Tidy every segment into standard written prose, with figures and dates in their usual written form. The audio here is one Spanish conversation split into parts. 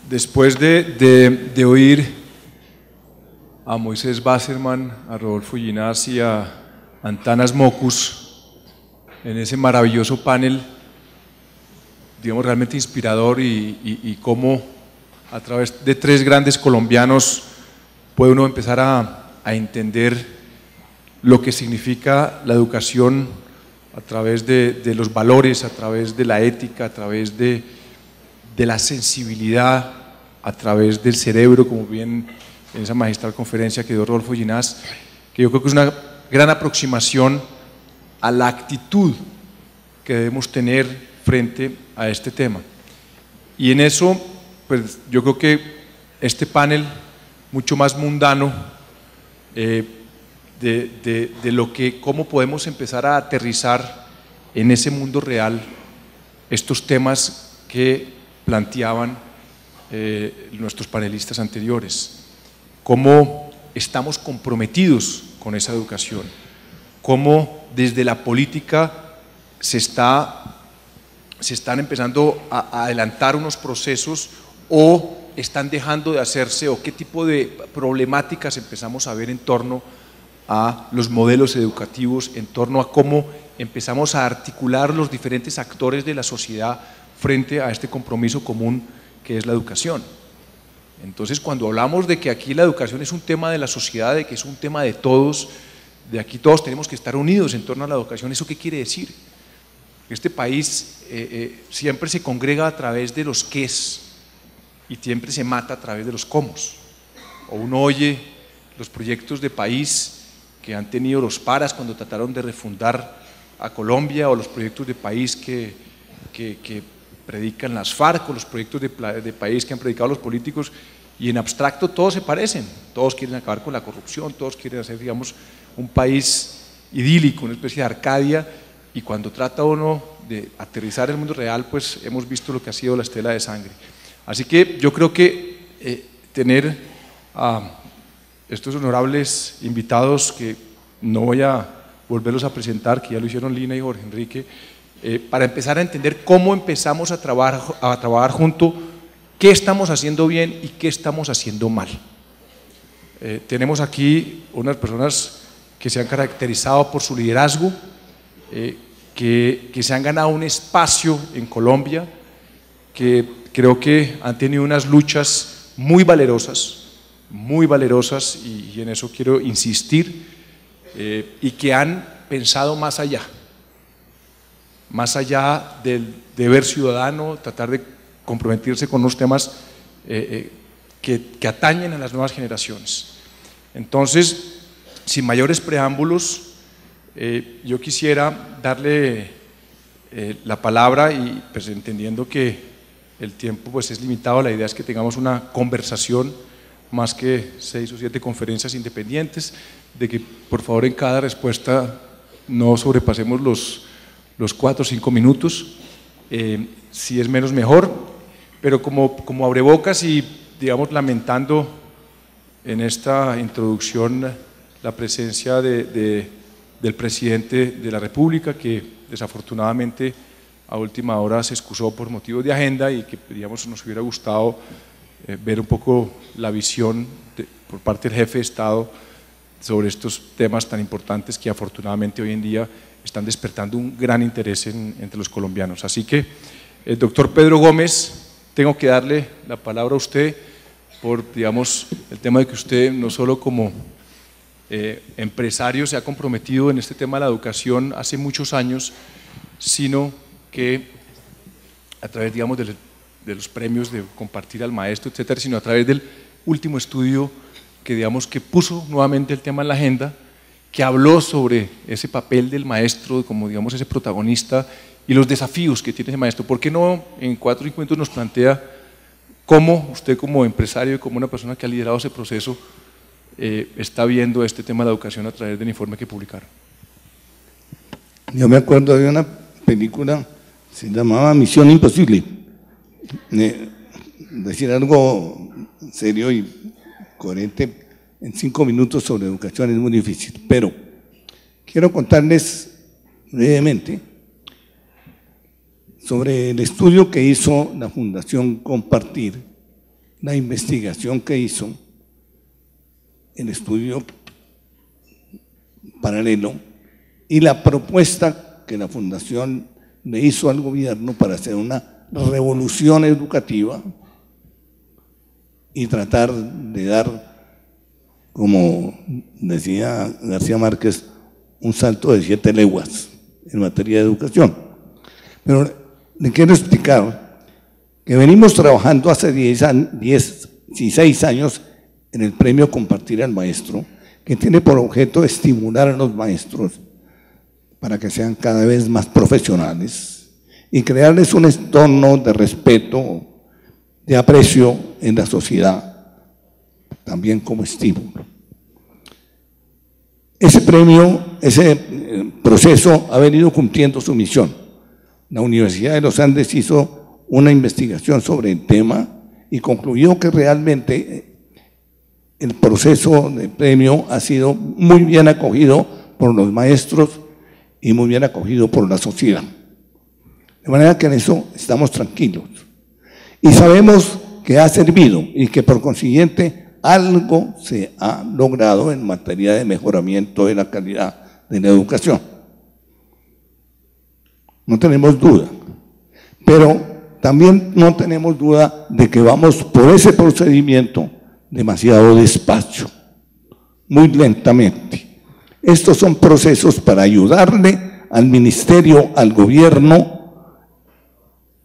Después de oír a Moisés Basserman, a Rodolfo Ginás y a Antanas Mockus en ese maravilloso panel, digamos, realmente inspirador y cómo a través de tres grandes colombianos puede uno empezar a entender lo que significa la educación a través de los valores, a través de la ética, a través de la sensibilidad, a través del cerebro, como bien en esa magistral conferencia que dio Rodolfo Ginás, que yo creo que es una gran aproximación a la actitud que debemos tener frente a este tema. Y en eso, pues yo creo que este panel, mucho más mundano, de lo que, cómo podemos empezar a aterrizar en ese mundo real estos temas que planteaban nuestros panelistas anteriores. Cómo estamos comprometidos con esa educación, cómo desde la política se están empezando a adelantar unos procesos o están dejando de hacerse, o qué tipo de problemáticas empezamos a ver en torno a los modelos educativos, en torno a cómo empezamos a articular los diferentes actores de la sociedad frente a este compromiso común que es la educación. Entonces, cuando hablamos de que aquí la educación es un tema de la sociedad, de que es un tema de todos, de aquí todos tenemos que estar unidos en torno a la educación, ¿eso qué quiere decir? Este país siempre se congrega a través de los qués y siempre se mata a través de los cómo. O uno oye los proyectos de país que han tenido los paras cuando trataron de refundar a Colombia, o los proyectos de país que predican las FARC, o los proyectos de país que han predicado los políticos, y en abstracto todos se parecen, todos quieren acabar con la corrupción, todos quieren hacer, digamos, un país idílico, una especie de Arcadia, y cuando trata uno de aterrizar el mundo real, pues hemos visto lo que ha sido la estela de sangre. Así que yo creo que tener a estos honorables invitados, que no voy a volverlos a presentar, que ya lo hicieron Lina y Jorge Enrique, para empezar a entender cómo empezamos a trabajar junto, qué estamos haciendo bien y qué estamos haciendo mal. Tenemos aquí unas personas que se han caracterizado por su liderazgo, que se han ganado un espacio en Colombia, que creo que han tenido unas luchas muy valerosas, y en eso quiero insistir, y que han pensado más allá del deber ciudadano, tratar de comprometerse con unos temas que atañen a las nuevas generaciones. Entonces, sin mayores preámbulos, yo quisiera darle la palabra, y pues entendiendo que el tiempo pues es limitado, la idea es que tengamos una conversación más que 6 o 7 conferencias independientes, de que por favor en cada respuesta no sobrepasemos los 4 o 5 minutos, si es menos mejor, pero como abrebocas y digamos lamentando en esta introducción la presencia del presidente de la República, que desafortunadamente a última hora se excusó por motivos de agenda, y que digamos nos hubiera gustado ver un poco la visión por parte del jefe de Estado sobre estos temas tan importantes que afortunadamente hoy en día están despertando un gran interés entre los colombianos. Así que, doctor Pedro Gómez, tengo que darle la palabra a usted por, digamos, el tema de que usted no solo como empresario se ha comprometido en este tema de la educación hace muchos años, sino que a través, digamos, de los premios de compartir al maestro, etcétera, sino a través del último estudio que, digamos, que puso nuevamente el tema en la agenda, que habló sobre ese papel del maestro como, digamos, ese protagonista y los desafíos que tiene ese maestro. ¿Por qué no en 4 encuentros nos plantea cómo usted como empresario y como una persona que ha liderado ese proceso está viendo este tema de la educación a través del informe que publicaron? Yo me acuerdo de una película, se llamaba Misión Imposible. Decir algo serio y coherente en 5 minutos sobre educación es muy difícil, pero quiero contarles brevemente sobre el estudio que hizo la Fundación Compartir la investigación que hizo, el estudio paralelo y la propuesta que la Fundación le hizo al gobierno para hacer una revolución educativa y tratar de dar, como decía García Márquez, un salto de 7 leguas en materia de educación. Pero le quiero explicar que venimos trabajando hace 16 años en el premio Compartir al Maestro, que tiene por objeto estimular a los maestros para que sean cada vez más profesionales y crearles un entorno de respeto, de aprecio en la sociedad, también como estímulo. Ese premio, ese proceso ha venido cumpliendo su misión. La Universidad de los Andes hizo una investigación sobre el tema y concluyó que realmente el proceso de premio ha sido muy bien acogido por los maestros y muy bien acogido por la sociedad. De manera que en eso estamos tranquilos. Y sabemos que ha servido y que por consiguiente algo se ha logrado en materia de mejoramiento de la calidad de la educación. No tenemos duda, pero también no tenemos duda de que vamos por ese procedimiento demasiado despacio, muy lentamente. Estos son procesos para ayudarle al ministerio, al gobierno,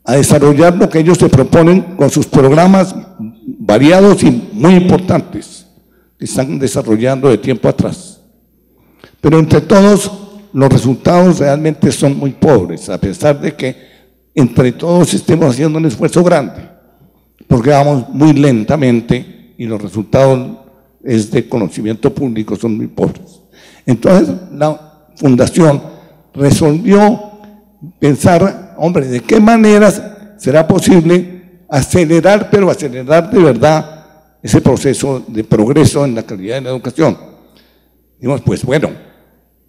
a desarrollar lo que ellos se proponen con sus programas variados y muy importantes que están desarrollando de tiempo atrás. Pero entre todos, los resultados realmente son muy pobres, a pesar de que entre todos estemos haciendo un esfuerzo grande, porque vamos muy lentamente y los resultados de conocimiento público son muy pobres. Entonces, la Fundación resolvió pensar, hombre, ¿de qué maneras será posible acelerar, pero acelerar de verdad ese proceso de progreso en la calidad de la educación? Dijimos, pues bueno,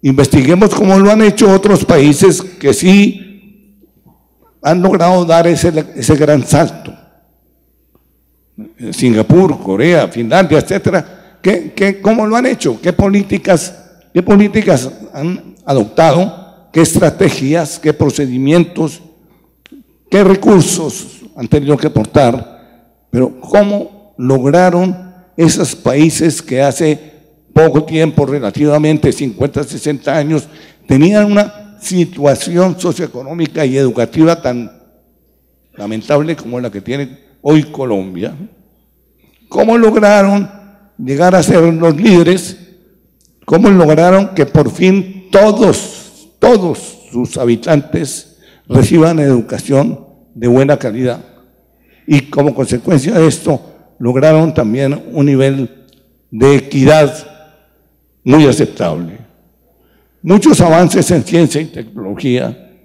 investiguemos cómo lo han hecho otros países que sí han logrado dar ese gran salto. Singapur, Corea, Finlandia, etcétera. ¿Cómo lo han hecho? ¿Qué políticas han adoptado? ¿Qué estrategias, qué procedimientos, qué recursos han tenido que aportar? Pero ¿cómo lograron esos países que hace poco tiempo, relativamente 50, 60 años, tenían una situación socioeconómica y educativa tan lamentable como la que tiene hoy Colombia? ¿Cómo lograron llegar a ser los líderes? ¿Cómo lograron que por fin todos sus habitantes reciban educación de buena calidad? Y como consecuencia de esto, lograron también un nivel de equidad muy aceptable. Muchos avances en ciencia y tecnología,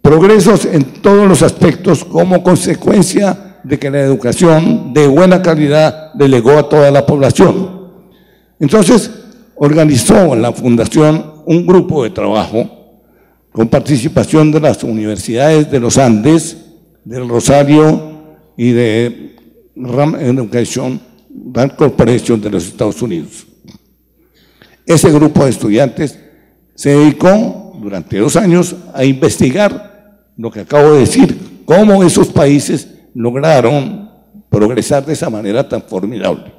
progresos en todos los aspectos como consecuencia de que la educación de buena calidad le legó a toda la población. Entonces, organizó la Fundación un grupo de trabajo con participación de las universidades de los Andes, del Rosario y de Ram Education, Rand Corporation de los Estados Unidos. Ese grupo de estudiantes se dedicó durante 2 años a investigar lo que acabo de decir, cómo esos países lograron progresar de esa manera tan formidable.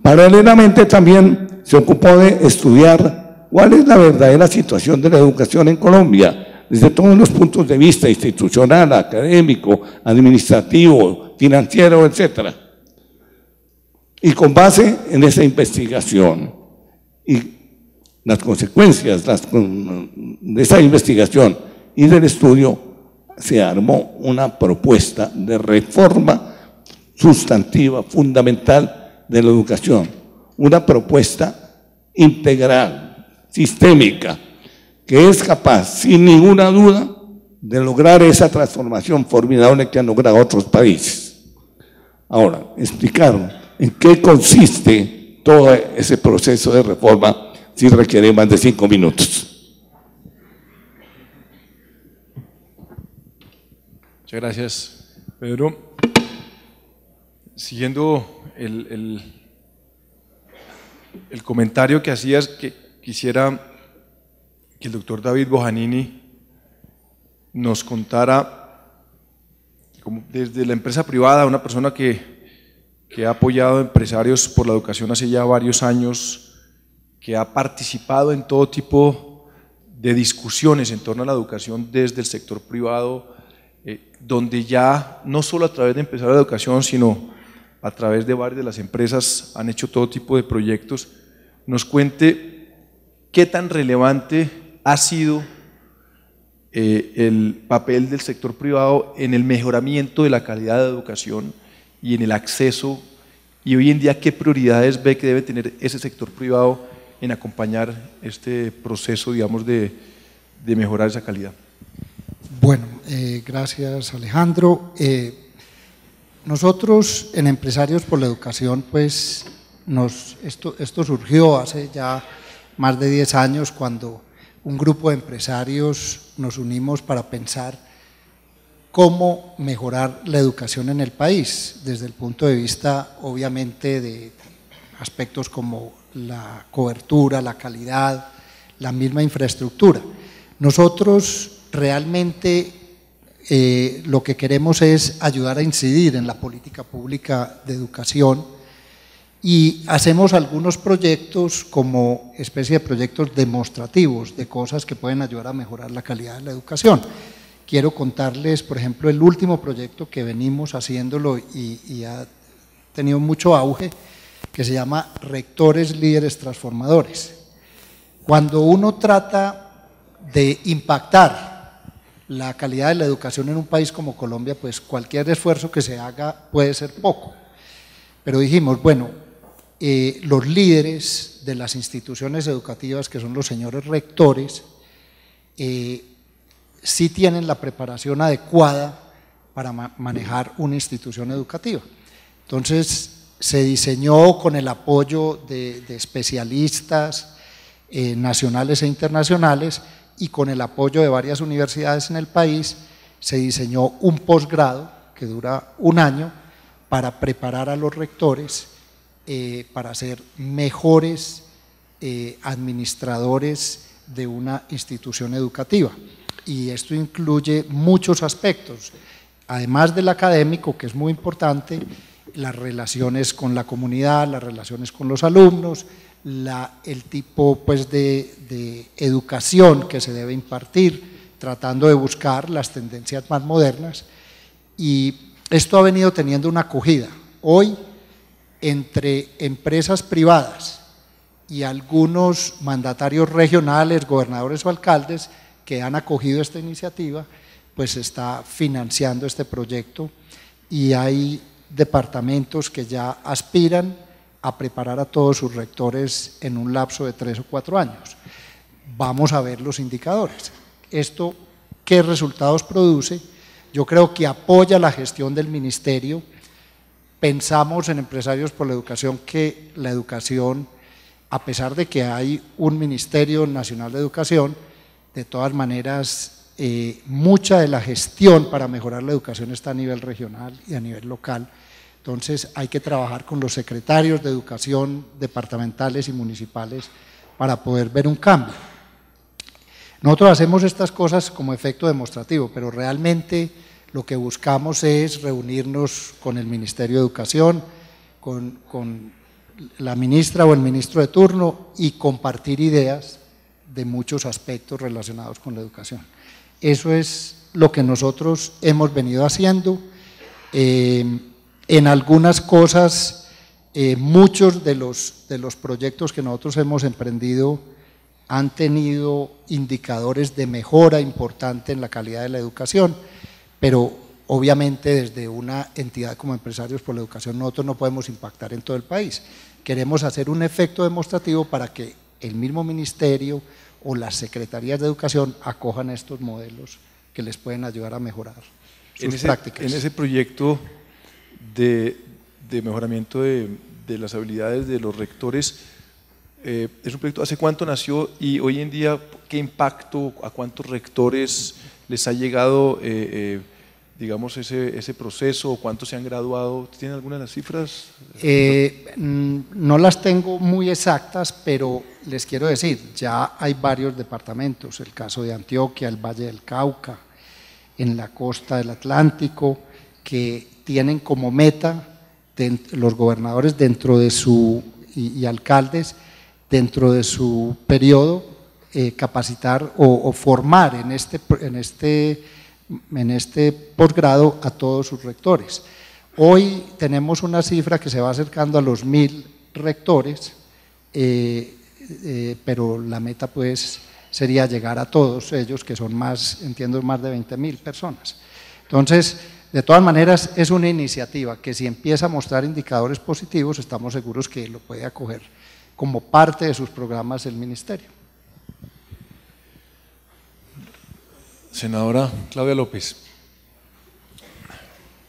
Paralelamente también se ocupó de estudiar cuál es la verdadera situación de la educación en Colombia, desde todos los puntos de vista, institucional, académico, administrativo, financiero, etc. Y con base en esa investigación y las consecuencias de esa investigación y del estudio, se armó una propuesta de reforma sustantiva, fundamental de la educación, una propuesta integral, sistémica, que es capaz, sin ninguna duda, de lograr esa transformación formidable que han logrado otros países. Ahora, explicar en qué consiste todo ese proceso de reforma sí requiere más de 5 minutos. Muchas gracias, Pedro. siguiendo el comentario que hacías, que quisiera que el doctor David Bojanini nos contara, como desde la empresa privada, una persona que ha apoyado a empresarios por la educación hace ya varios años, que ha participado en todo tipo de discusiones en torno a la educación desde el sector privado, donde ya no solo a través de empresarios de educación, sino a través de varias de las empresas han hecho todo tipo de proyectos, nos cuente qué tan relevante ha sido el papel del sector privado en el mejoramiento de la calidad de educación y en el acceso, y hoy en día qué prioridades ve que debe tener ese sector privado en acompañar este proceso, digamos, de mejorar esa calidad. Bueno, gracias Alejandro. Nosotros en Empresarios por la Educación, pues esto surgió hace ya más de 10 años, cuando un grupo de empresarios nos unimos para pensar cómo mejorar la educación en el país, desde el punto de vista obviamente de aspectos como la cobertura, la calidad, la misma infraestructura. Nosotros realmente lo que queremos es ayudar a incidir en la política pública de educación, y hacemos algunos proyectos como especie de proyectos demostrativos de cosas que pueden ayudar a mejorar la calidad de la educación. Quiero contarles, por ejemplo, el último proyecto que venimos haciéndolo y ha tenido mucho auge, que se llama Rectores Líderes Transformadores. Cuando uno trata de impactar la calidad de la educación en un país como Colombia, pues cualquier esfuerzo que se haga puede ser poco. Pero dijimos, bueno, los líderes de las instituciones educativas, que son los señores rectores, sí tienen la preparación adecuada para manejar una institución educativa. Entonces se diseñó con el apoyo de especialistas nacionales e internacionales, y con el apoyo de varias universidades en el país, se diseñó un posgrado que dura 1 año para preparar a los rectores para ser mejores administradores de una institución educativa. Y esto incluye muchos aspectos, además del académico, que es muy importante, las relaciones con la comunidad, las relaciones con los alumnos, el tipo pues de educación que se debe impartir, tratando de buscar las tendencias más modernas, y esto ha venido teniendo una acogida. Hoy, entre empresas privadas y algunos mandatarios regionales, gobernadores o alcaldes que han acogido esta iniciativa, pues se está financiando este proyecto, y hay departamentos que ya aspiran a preparar a todos sus rectores en un lapso de 3 o 4 años. Vamos a ver los indicadores. Esto, ¿qué resultados produce? Yo creo que apoya la gestión del ministerio. Pensamos en Empresarios por la Educación que la educación, a pesar de que hay un Ministerio Nacional de Educación, de todas maneras mucha de la gestión para mejorar la educación está a nivel regional y a nivel local. Entonces hay que trabajar con los secretarios de educación departamentales y municipales para poder ver un cambio. Nosotros hacemos estas cosas como efecto demostrativo, pero realmente lo que buscamos es reunirnos con el Ministerio de Educación, con la ministra o el ministro de turno, y compartir ideas de muchos aspectos relacionados con la educación. Eso es lo que nosotros hemos venido haciendo. En algunas cosas, muchos de los proyectos que nosotros hemos emprendido han tenido indicadores de mejora importante en la calidad de la educación, pero obviamente desde una entidad como Empresarios por la Educación nosotros no podemos impactar en todo el país. Queremos hacer un efecto demostrativo para que el mismo ministerio o las secretarías de educación acojan estos modelos que les pueden ayudar a mejorar sus prácticas. En ese proyecto de mejoramiento de las habilidades de los rectores, es un proyecto, ¿hace cuánto nació y hoy en día qué impacto, a cuántos rectores les ha llegado, digamos, ese proceso, o cuántos se han graduado? ¿Tienen alguna de las cifras? No las tengo muy exactas, pero les quiero decir, ya hay varios departamentos, el caso de Antioquia, el Valle del Cauca, en la costa del Atlántico, que tienen como meta los gobernadores dentro de y alcaldes dentro de su periodo capacitar o formar en este posgrado a todos sus rectores. Hoy tenemos una cifra que se va acercando a los 1000 rectores, pero la meta pues sería llegar a todos ellos, que son entiendo, más de 20.000 personas. Entonces, de todas maneras, es una iniciativa que si empieza a mostrar indicadores positivos, estamos seguros que lo puede acoger como parte de sus programas el Ministerio. Senadora Claudia López,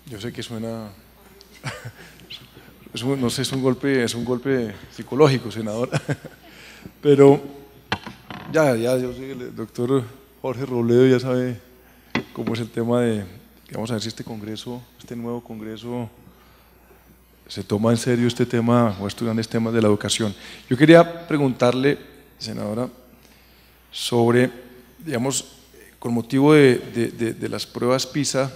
yo sé que suena, no sé, es un golpe psicológico, senadora, pero ya yo sé que el doctor Jorge Robledo ya sabe cómo es el tema vamos a ver si este nuevo congreso se toma en serio este tema o estos grandes temas de la educación. Yo quería preguntarle, senadora, sobre, digamos, con motivo de las pruebas PISA,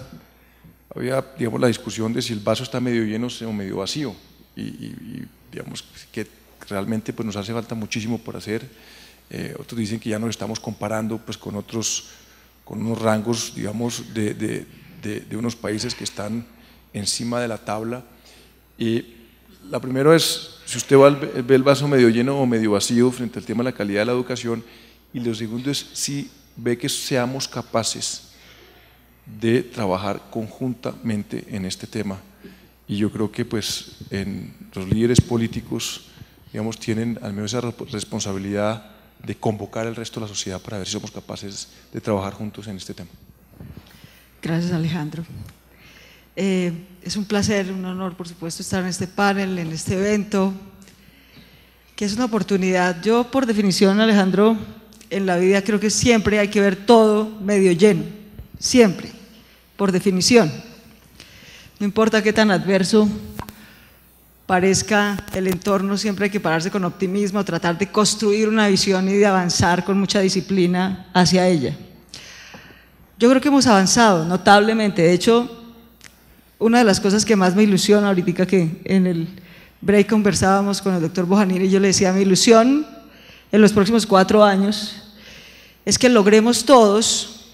había, digamos, la discusión de si el vaso está medio lleno o medio vacío, y digamos que realmente pues, nos hace falta muchísimo por hacer. Otros dicen que ya nos estamos comparando pues, con unos rangos, digamos, de unos países que están encima de la tabla. Y la primera es, si usted ve el vaso medio lleno o medio vacío frente al tema de la calidad de la educación, y lo segundo es si ve que seamos capaces de trabajar conjuntamente en este tema. Y yo creo que pues, los líderes políticos, digamos, tienen al menos esa responsabilidad de convocar al resto de la sociedad para ver si somos capaces de trabajar juntos en este tema. Gracias, Alejandro. Es un placer, un honor, por supuesto, estar en este panel, en este evento, que es una oportunidad. Yo, por definición, Alejandro, en la vida creo que siempre hay que ver todo medio lleno, siempre, por definición. No importa qué tan adverso parezca el entorno, siempre hay que pararse con optimismo, tratar de construir una visión y de avanzar con mucha disciplina hacia ella. Yo creo que hemos avanzado notablemente. De hecho, una de las cosas que más me ilusiona ahorita, que en el break conversábamos con el doctor Bojanini y yo le decía, mi ilusión en los próximos 4 años es que logremos todos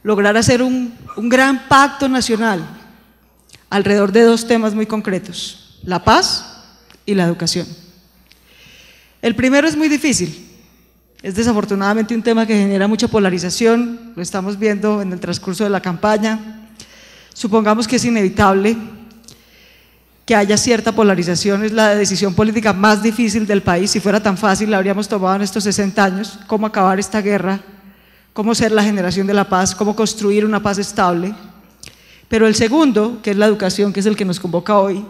lograr hacer un gran pacto nacional alrededor de 2 temas muy concretos: la paz y la educación. El primero es muy difícil. Es desafortunadamente un tema que genera mucha polarización, lo estamos viendo en el transcurso de la campaña. Supongamos que es inevitable que haya cierta polarización, es la decisión política más difícil del país. Si fuera tan fácil, la habríamos tomado en estos 60 años, cómo acabar esta guerra, cómo ser la generación de la paz, cómo construir una paz estable. Pero el segundo, que es la educación, que es el que nos convoca hoy,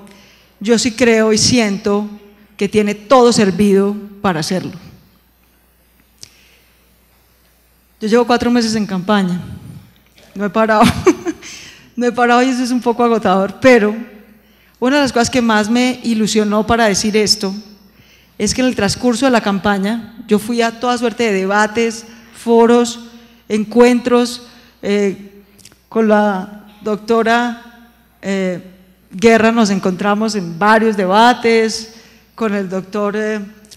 yo sí creo y siento que tiene todo servido para hacerlo. Yo llevo 4 meses en campaña, no he parado, no he parado y eso es un poco agotador, pero una de las cosas que más me ilusionó para decir esto es que en el transcurso de la campaña yo fui a toda suerte de debates, foros, encuentros, con la doctora Guerra nos encontramos en varios debates, con el doctor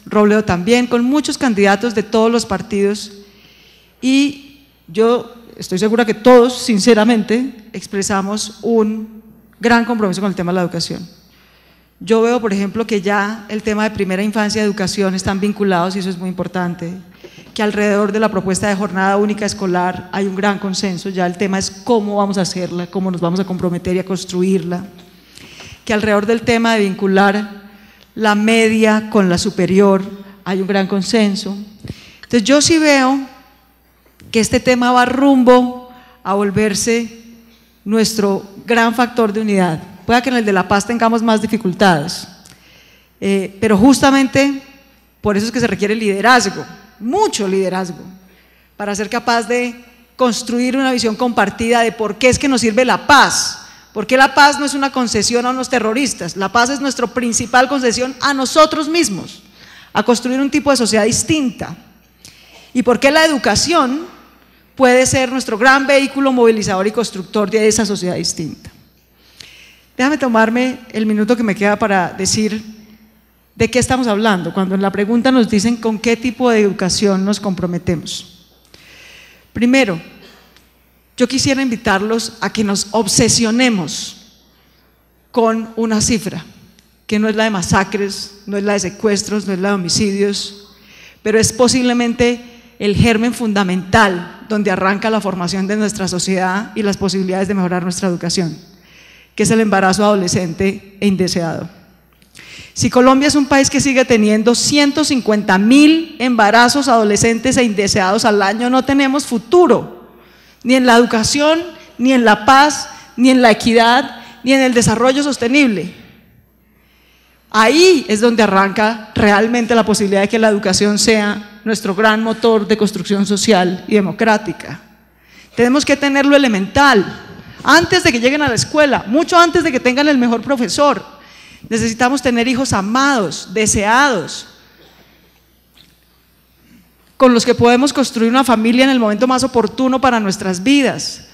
Robledo también, con muchos candidatos de todos los partidos. Y yo estoy segura que todos, sinceramente, expresamos un gran compromiso con el tema de la educación. Yo veo, por ejemplo, que ya el tema de primera infancia y educación están vinculados, y eso es muy importante, que alrededor de la propuesta de jornada única escolar hay un gran consenso. Ya el tema es cómo vamos a hacerla, cómo nos vamos a comprometer y a construirla, que alrededor del tema de vincular la media con la superior hay un gran consenso. Entonces yo sí veo que este tema va rumbo a volverse nuestro gran factor de unidad. Puede que en el de la paz tengamos más dificultades, pero justamente por eso es que se requiere liderazgo, mucho liderazgo, para ser capaz de construir una visión compartida de por qué es que nos sirve la paz. Porque la paz no es una concesión a unos terroristas, la paz es nuestra principal concesión a nosotros mismos, a construir un tipo de sociedad distinta. Y por qué la educación puede ser nuestro gran vehículo movilizador y constructor de esa sociedad distinta. Déjame tomarme el minuto que me queda para decir de qué estamos hablando, cuando en la pregunta nos dicen con qué tipo de educación nos comprometemos. Primero, yo quisiera invitarlos a que nos obsesionemos con una cifra, que no es la de masacres, no es la de secuestros, no es la de homicidios, pero es posiblemente el germen fundamental donde arranca la formación de nuestra sociedad y las posibilidades de mejorar nuestra educación, que es el embarazo adolescente e indeseado. Si Colombia es un país que sigue teniendo 150.000 embarazos adolescentes e indeseados al año, no tenemos futuro, ni en la educación, ni en la paz, ni en la equidad, ni en el desarrollo sostenible. Ahí es donde arranca realmente la posibilidad de que la educación sea nuestro gran motor de construcción social y democrática. Tenemos que tenerlo elemental, antes de que lleguen a la escuela, mucho antes de que tengan el mejor profesor. Necesitamos tener hijos amados, deseados, con los que podemos construir una familia en el momento más oportuno para nuestras vidas.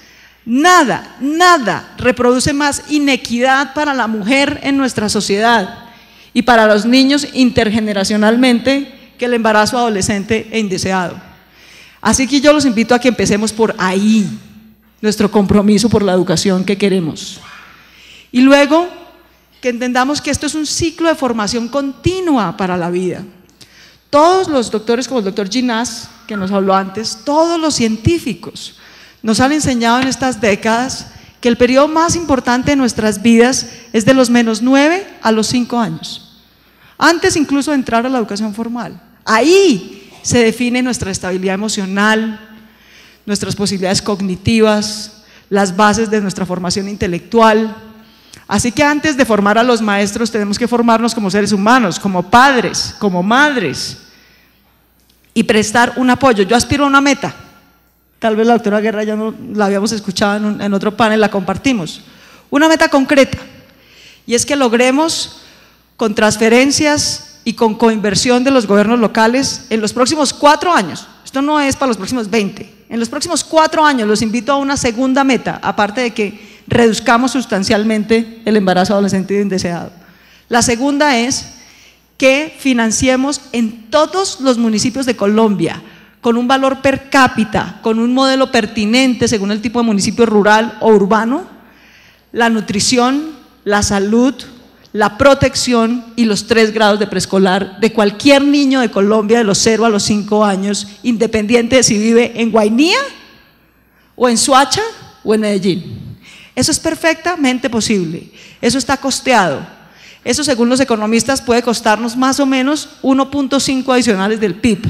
Nada, nada reproduce más inequidad para la mujer en nuestra sociedad y para los niños intergeneracionalmente que el embarazo adolescente e indeseado. Así que yo los invito a que empecemos por ahí, nuestro compromiso por la educación que queremos. Y luego que entendamos que esto es un ciclo de formación continua para la vida. Todos los doctores, como el doctor Ginás, que nos habló antes, todos los científicos nos han enseñado en estas décadas que el periodo más importante de nuestras vidas es de los -9 a los 5 años, antes incluso de entrar a la educación formal. Ahí se define nuestra estabilidad emocional, nuestras posibilidades cognitivas, las bases de nuestra formación intelectual. Así que antes de formar a los maestros tenemos que formarnos como seres humanos, como padres, como madres y prestar un apoyo. Yo aspiro a una meta, tal vez la doctora Guerra ya no la habíamos escuchado en otro panel, la compartimos, una meta concreta, y es que logremos con transferencias y con coinversión de los gobiernos locales en los próximos 4 años, esto no es para los próximos 20, en los próximos 4 años los invito a una segunda meta, aparte de que reduzcamos sustancialmente el embarazo adolescente indeseado. La segunda es que financiemos en todos los municipios de Colombia, con un valor per cápita, con un modelo pertinente según el tipo de municipio rural o urbano, la nutrición, la salud, la protección y los 3 grados de preescolar de cualquier niño de Colombia de los 0 a los 5 años, independiente de si vive en Guainía, o en Soacha, o en Medellín. Eso es perfectamente posible, eso está costeado, eso según los economistas puede costarnos más o menos 1.5 adicionales del PIB.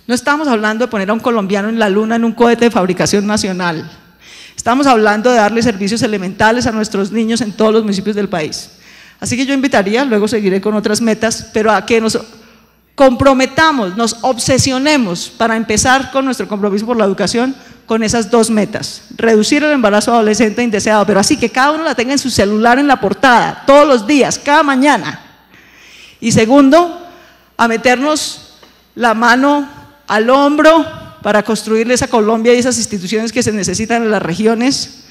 No estamos hablando de poner a un colombiano en la luna en un cohete de fabricación nacional, estamos hablando de darle servicios elementales a nuestros niños en todos los municipios del país. Así que yo invitaría, luego seguiré con otras metas, pero a que nos comprometamos, nos obsesionemos para empezar con nuestro compromiso por la educación con esas 2 metas, reducir el embarazo adolescente indeseado, pero así que cada uno la tenga en su celular en la portada, todos los días, cada mañana. Y segundo, a meternos la mano al hombro para construirle esa Colombia y esas instituciones que se necesitan en las regiones,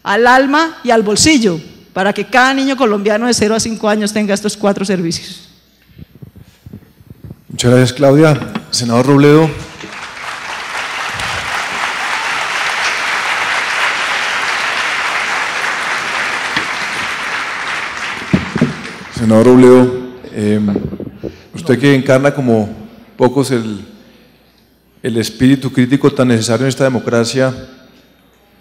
al alma y al bolsillo, para que cada niño colombiano de 0 a 5 años tenga estos 4 servicios. Muchas gracias, Claudia. Senador Robledo. Senador Robledo, usted que encarna como pocos el espíritu crítico tan necesario en esta democracia,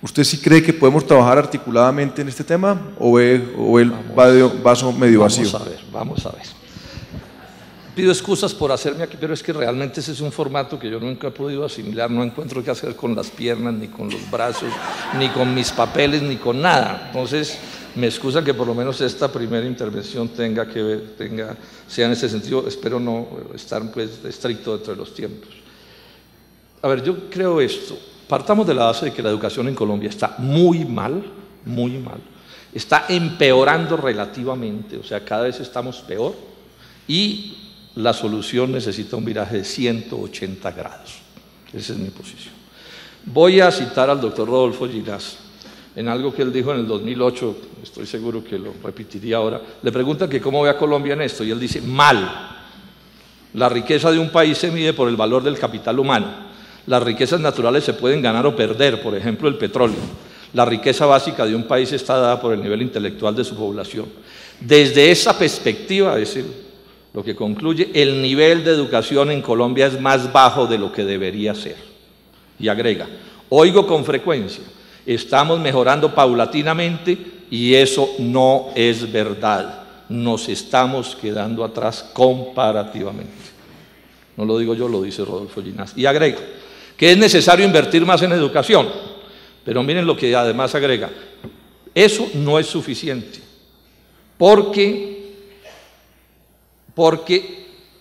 ¿usted sí cree que podemos trabajar articuladamente en este tema o ve el vaso medio vacío? Vamos a ver. Pido excusas por hacerme aquí, pero es que realmente ese es un formato que yo nunca he podido asimilar, no encuentro qué hacer con las piernas, ni con los brazos, ni con mis papeles, ni con nada. Entonces, me excusa que por lo menos esta primera intervención sea en ese sentido, espero no estar pues estricto dentro de los tiempos. A ver, yo creo esto, Partamos de la base de que la educación en Colombia está muy mal, está empeorando relativamente, o sea, cada vez estamos peor, y la solución necesita un viraje de 180 grados. Esa es mi posición. Voy a citar al doctor Rodolfo Ginás en algo que él dijo en el 2008, estoy seguro que lo repetiría ahora. Le preguntan que cómo ve a Colombia en esto, y él dice: mal. La riqueza de un país se mide por el valor del capital humano. Las riquezas naturales se pueden ganar o perder, por ejemplo, el petróleo. La riqueza básica de un país está dada por el nivel intelectual de su población. Desde esa perspectiva, es lo que concluye, el nivel de educación en Colombia es más bajo de lo que debería ser. Y agrega: oigo con frecuencia, estamos mejorando paulatinamente, y eso no es verdad. Nos estamos quedando atrás comparativamente. No lo digo yo, lo dice Rodolfo Ginás. Y agrega que es necesario invertir más en educación. Pero miren lo que además agrega: eso no es suficiente, porque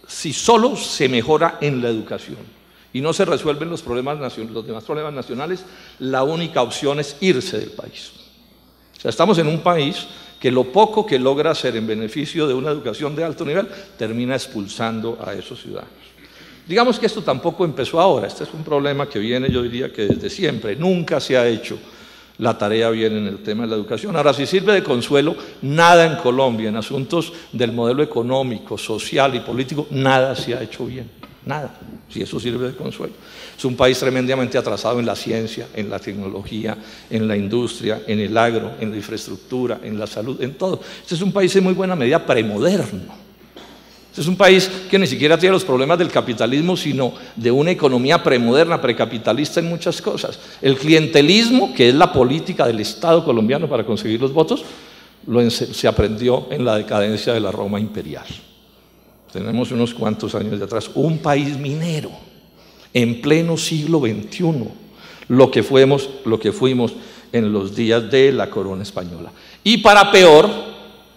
si solo se mejora en la educación y no se resuelven los demás problemas nacionales, la única opción es irse del país. O sea, estamos en un país que lo poco que logra hacer en beneficio de una educación de alto nivel termina expulsando a esos ciudadanos. Digamos que esto tampoco empezó ahora, este es un problema que viene, yo diría que desde siempre. Nunca se ha hecho la tarea bien en el tema de la educación. Ahora, si sirve de consuelo, nada en Colombia, en asuntos del modelo económico, social y político, nada se ha hecho bien, nada, si eso sirve de consuelo. Es un país tremendamente atrasado en la ciencia, en la tecnología, en la industria, en el agro, en la infraestructura, en la salud, en todo. Este es un país en muy buena medida premoderno. Este es un país que ni siquiera tiene los problemas del capitalismo, sino de una economía premoderna, precapitalista en muchas cosas. El clientelismo, que es la política del Estado colombiano para conseguir los votos, se aprendió en la decadencia de la Roma imperial. Tenemos unos cuantos años de atrás un país minero, en pleno siglo XXI, lo que fuimos en los días de la corona española. Y para peor,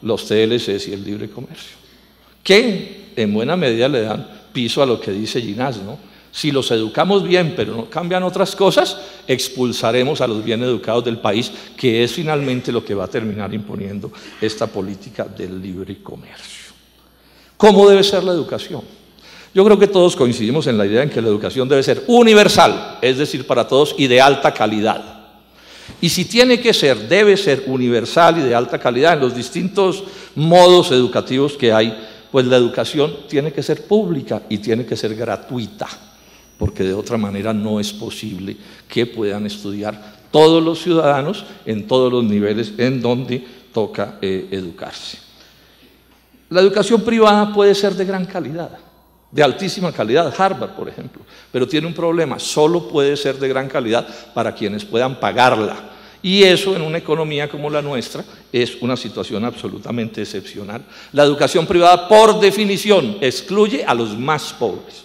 los TLCs y el libre comercio, que en buena medida le dan piso a lo que dice Ginás, ¿no? Si los educamos bien, pero no cambian otras cosas, expulsaremos a los bien educados del país, que es finalmente lo que va a terminar imponiendo esta política del libre comercio. ¿Cómo debe ser la educación? Yo creo que todos coincidimos en la idea en que la educación debe ser universal, es decir, para todos, y de alta calidad. Y si tiene que ser, debe ser universal y de alta calidad en los distintos modos educativos que hay, pues la educación tiene que ser pública y tiene que ser gratuita, porque de otra manera no es posible que puedan estudiar todos los ciudadanos en todos los niveles en donde toca educarse. La educación privada puede ser de gran calidad, de altísima calidad, Harvard, por ejemplo, pero tiene un problema: solo puede ser de gran calidad para quienes puedan pagarla. Y eso, en una economía como la nuestra, es una situación absolutamente excepcional. La educación privada, por definición, excluye a los más pobres.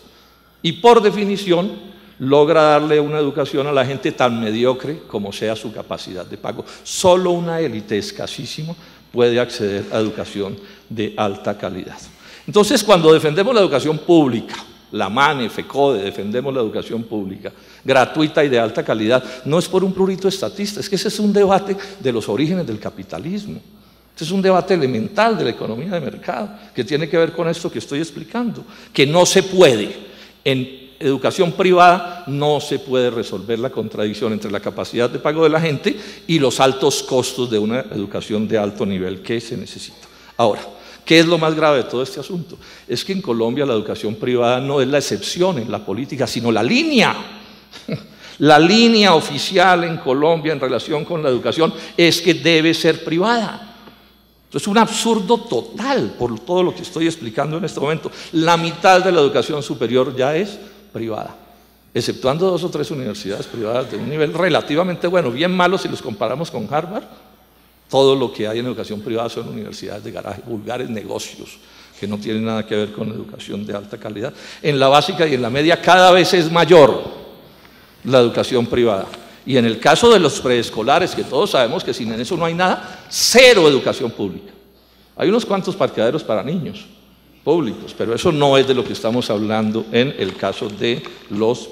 Y por definición, logra darle una educación a la gente tan mediocre como sea su capacidad de pago. Solo una élite escasísima puede acceder a educación de alta calidad. Entonces, cuando defendemos la educación pública, la MANE, FECODE, defendemos la educación pública, gratuita y de alta calidad, no es por un prurito estatista, es que ese es un debate de los orígenes del capitalismo. Este es un debate elemental de la economía de mercado, que tiene que ver con esto que estoy explicando, que no se puede, en educación privada no se puede resolver la contradicción entre la capacidad de pago de la gente y los altos costos de una educación de alto nivel que se necesita. Ahora, ¿qué es lo más grave de todo este asunto? Es que en Colombia la educación privada no es la excepción en la política, sino la línea. La línea oficial en Colombia en relación con la educación es que debe ser privada. Entonces, es un absurdo total por todo lo que estoy explicando en este momento. La mitad de la educación superior ya es privada, exceptuando 2 o 3 universidades privadas de un nivel relativamente bueno, bien malo si los comparamos con Harvard. Todo lo que hay en educación privada son universidades de garaje, vulgares negocios, que no tienen nada que ver con educación de alta calidad. En la básica y en la media cada vez es mayor la educación privada. Y en el caso de los preescolares, que todos sabemos que sin eso no hay nada, cero educación pública. Hay unos cuantos parqueaderos para niños públicos, pero eso no es de lo que estamos hablando en el caso de los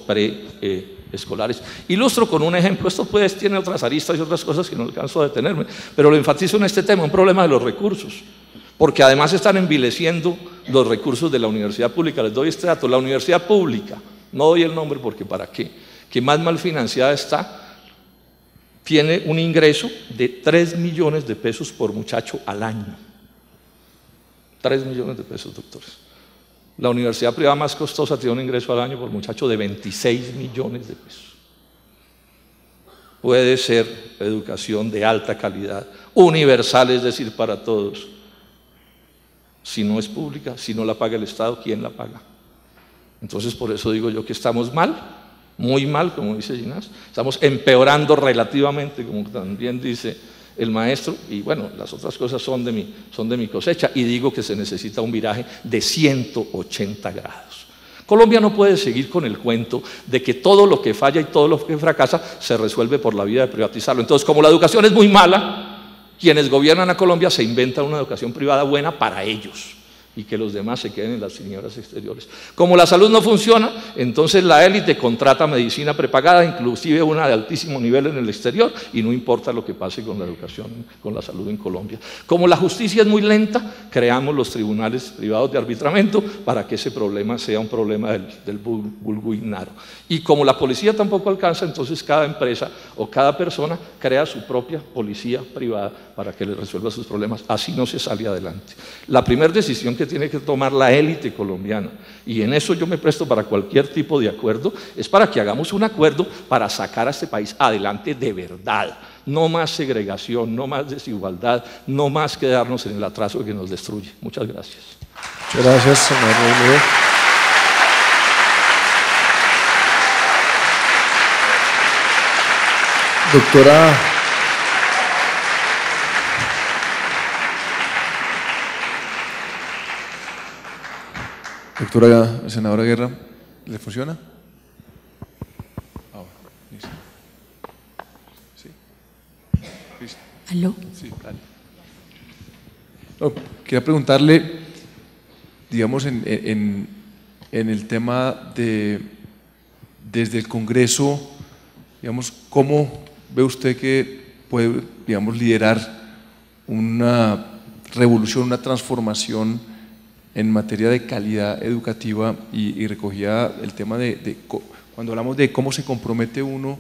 escolares. Ilustro con un ejemplo, esto pues tiene otras aristas y otras cosas que no alcanzo a detenerme, pero lo enfatizo en este tema, un problema de los recursos, porque además están envileciendo los recursos de la universidad pública. Les doy este dato: la universidad pública, no doy el nombre porque para qué, que más mal financiada está, tiene un ingreso de 3 millones de pesos por muchacho al año. 3 millones de pesos, doctores. La universidad privada más costosa tiene un ingreso al año por muchacho de 26 millones de pesos. Puede ser educación de alta calidad, universal, es decir, para todos. Si no es pública, si no la paga el Estado, ¿quién la paga? Entonces, por eso digo yo que estamos mal, muy mal, como dice Ginás. Estamos empeorando relativamente, como también dice el maestro, y bueno, las otras cosas son de mi cosecha, y digo que se necesita un viraje de 180 grados. Colombia no puede seguir con el cuento de que todo lo que falla y todo lo que fracasa se resuelve por la vía de privatizarlo. Entonces, como la educación es muy mala, quienes gobiernan a Colombia se inventan una educación privada buena para ellos y que los demás se queden en las tinieblas exteriores. Como la salud no funciona, entonces la élite contrata medicina prepagada, inclusive una de altísimo nivel en el exterior, y no importa lo que pase con la educación, con la salud en Colombia. Como la justicia es muy lenta, creamos los tribunales privados de arbitramiento para que ese problema sea un problema del vulgo ignaro. Y como la policía tampoco alcanza, entonces cada empresa o cada persona crea su propia policía privada para que le resuelva sus problemas. Así no se sale adelante. La primera decisión que tiene que tomar la élite colombiana, y en eso yo me presto para cualquier tipo de acuerdo, es para que hagamos un acuerdo para sacar a este país adelante de verdad. No más segregación, no más desigualdad, no más quedarnos en el atraso que nos destruye. Muchas gracias. Muchas gracias, señor Rodríguez. Doctora senadora Guerra, ¿le funciona? Sí. ¿Aló? Sí, dale. No, quería preguntarle, digamos, en el tema de, desde el Congreso, digamos, ¿cómo ve usted que puede, digamos, liderar una revolución, una transformación en materia de calidad educativa? Y recogía el tema cuando hablamos de cómo se compromete uno,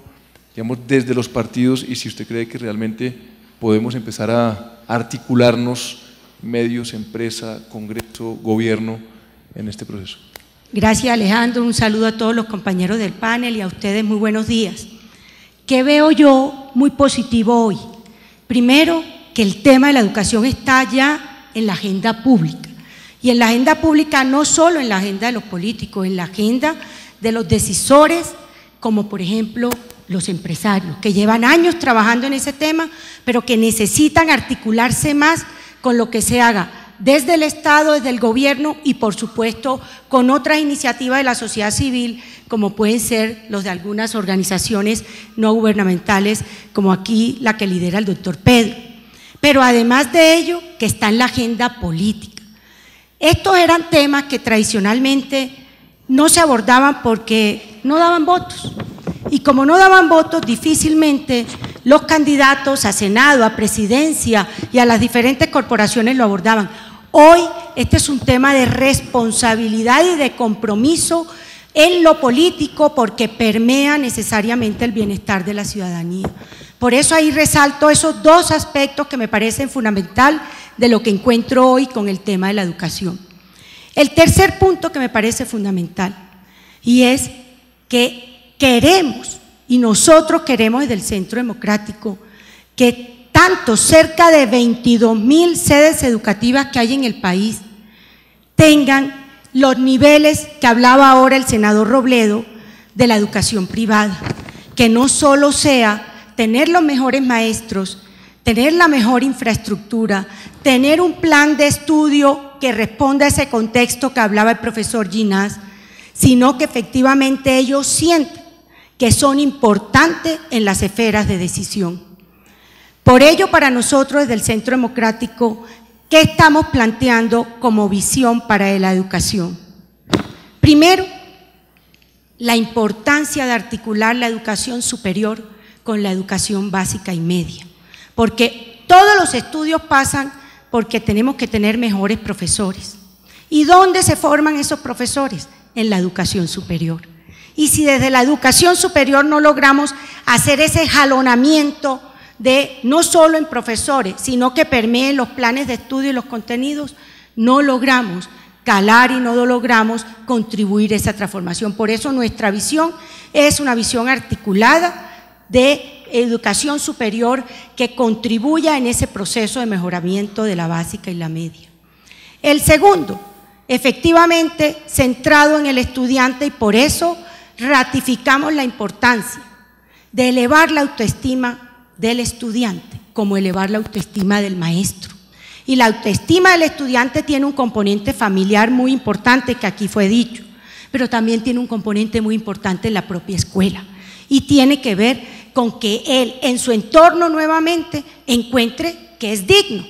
digamos, desde los partidos, y si usted cree que realmente podemos empezar a articularnos, medios, empresa, Congreso, gobierno, en este proceso. Gracias, Alejandro, un saludo a todos los compañeros del panel y a ustedes, muy buenos días. ¿Qué veo yo muy positivo hoy? Primero, que el tema de la educación está ya en la agenda pública, y en la agenda pública no solo en la agenda de los políticos, en la agenda de los decisores, como por ejemplo los empresarios, que llevan años trabajando en ese tema, pero que necesitan articularse más con lo que se haga desde el Estado, desde el gobierno y por supuesto con otras iniciativas de la sociedad civil, como pueden ser los de algunas organizaciones no gubernamentales, como aquí la que lidera el doctor Pedro. Pero además de ello, que está en la agenda política. Estos eran temas que tradicionalmente no se abordaban porque no daban votos. Y como no daban votos, difícilmente los candidatos a Senado, a presidencia y a las diferentes corporaciones lo abordaban. Hoy este es un tema de responsabilidad y de compromiso en lo político porque permea necesariamente el bienestar de la ciudadanía. Por eso ahí resalto esos dos aspectos que me parecen fundamental de lo que encuentro hoy con el tema de la educación. El tercer punto que me parece fundamental y es que queremos, y nosotros queremos desde el Centro Democrático, que tanto cerca de 22.000 sedes educativas que hay en el país tengan los niveles que hablaba ahora el senador Robledo de la educación privada, que no solo sea tener los mejores maestros, tener la mejor infraestructura, tener un plan de estudio que responda a ese contexto que hablaba el profesor Ginás, sino que efectivamente ellos sienten que son importantes en las esferas de decisión. Por ello, para nosotros desde el Centro Democrático, ¿qué estamos planteando como visión para la educación? Primero, la importancia de articular la educación superior con la educación básica y media, porque todos los estudios pasan porque tenemos que tener mejores profesores. ¿Y dónde se forman esos profesores? En la educación superior. Y si desde la educación superior no logramos hacer ese jalonamiento de no solo en profesores, sino que permeen los planes de estudio y los contenidos, no logramos calar y no logramos contribuir a esa transformación. Por eso nuestra visión es una visión articulada de educación superior que contribuya en ese proceso de mejoramiento de la básica y la media. El segundo, efectivamente centrado en el estudiante, y por eso ratificamos la importancia de elevar la autoestima del estudiante, como elevar la autoestima del maestro. Y la autoestima del estudiante tiene un componente familiar muy importante que aquí fue dicho, pero también tiene un componente muy importante en la propia escuela y tiene que ver con que él en su entorno nuevamente encuentre que es digno.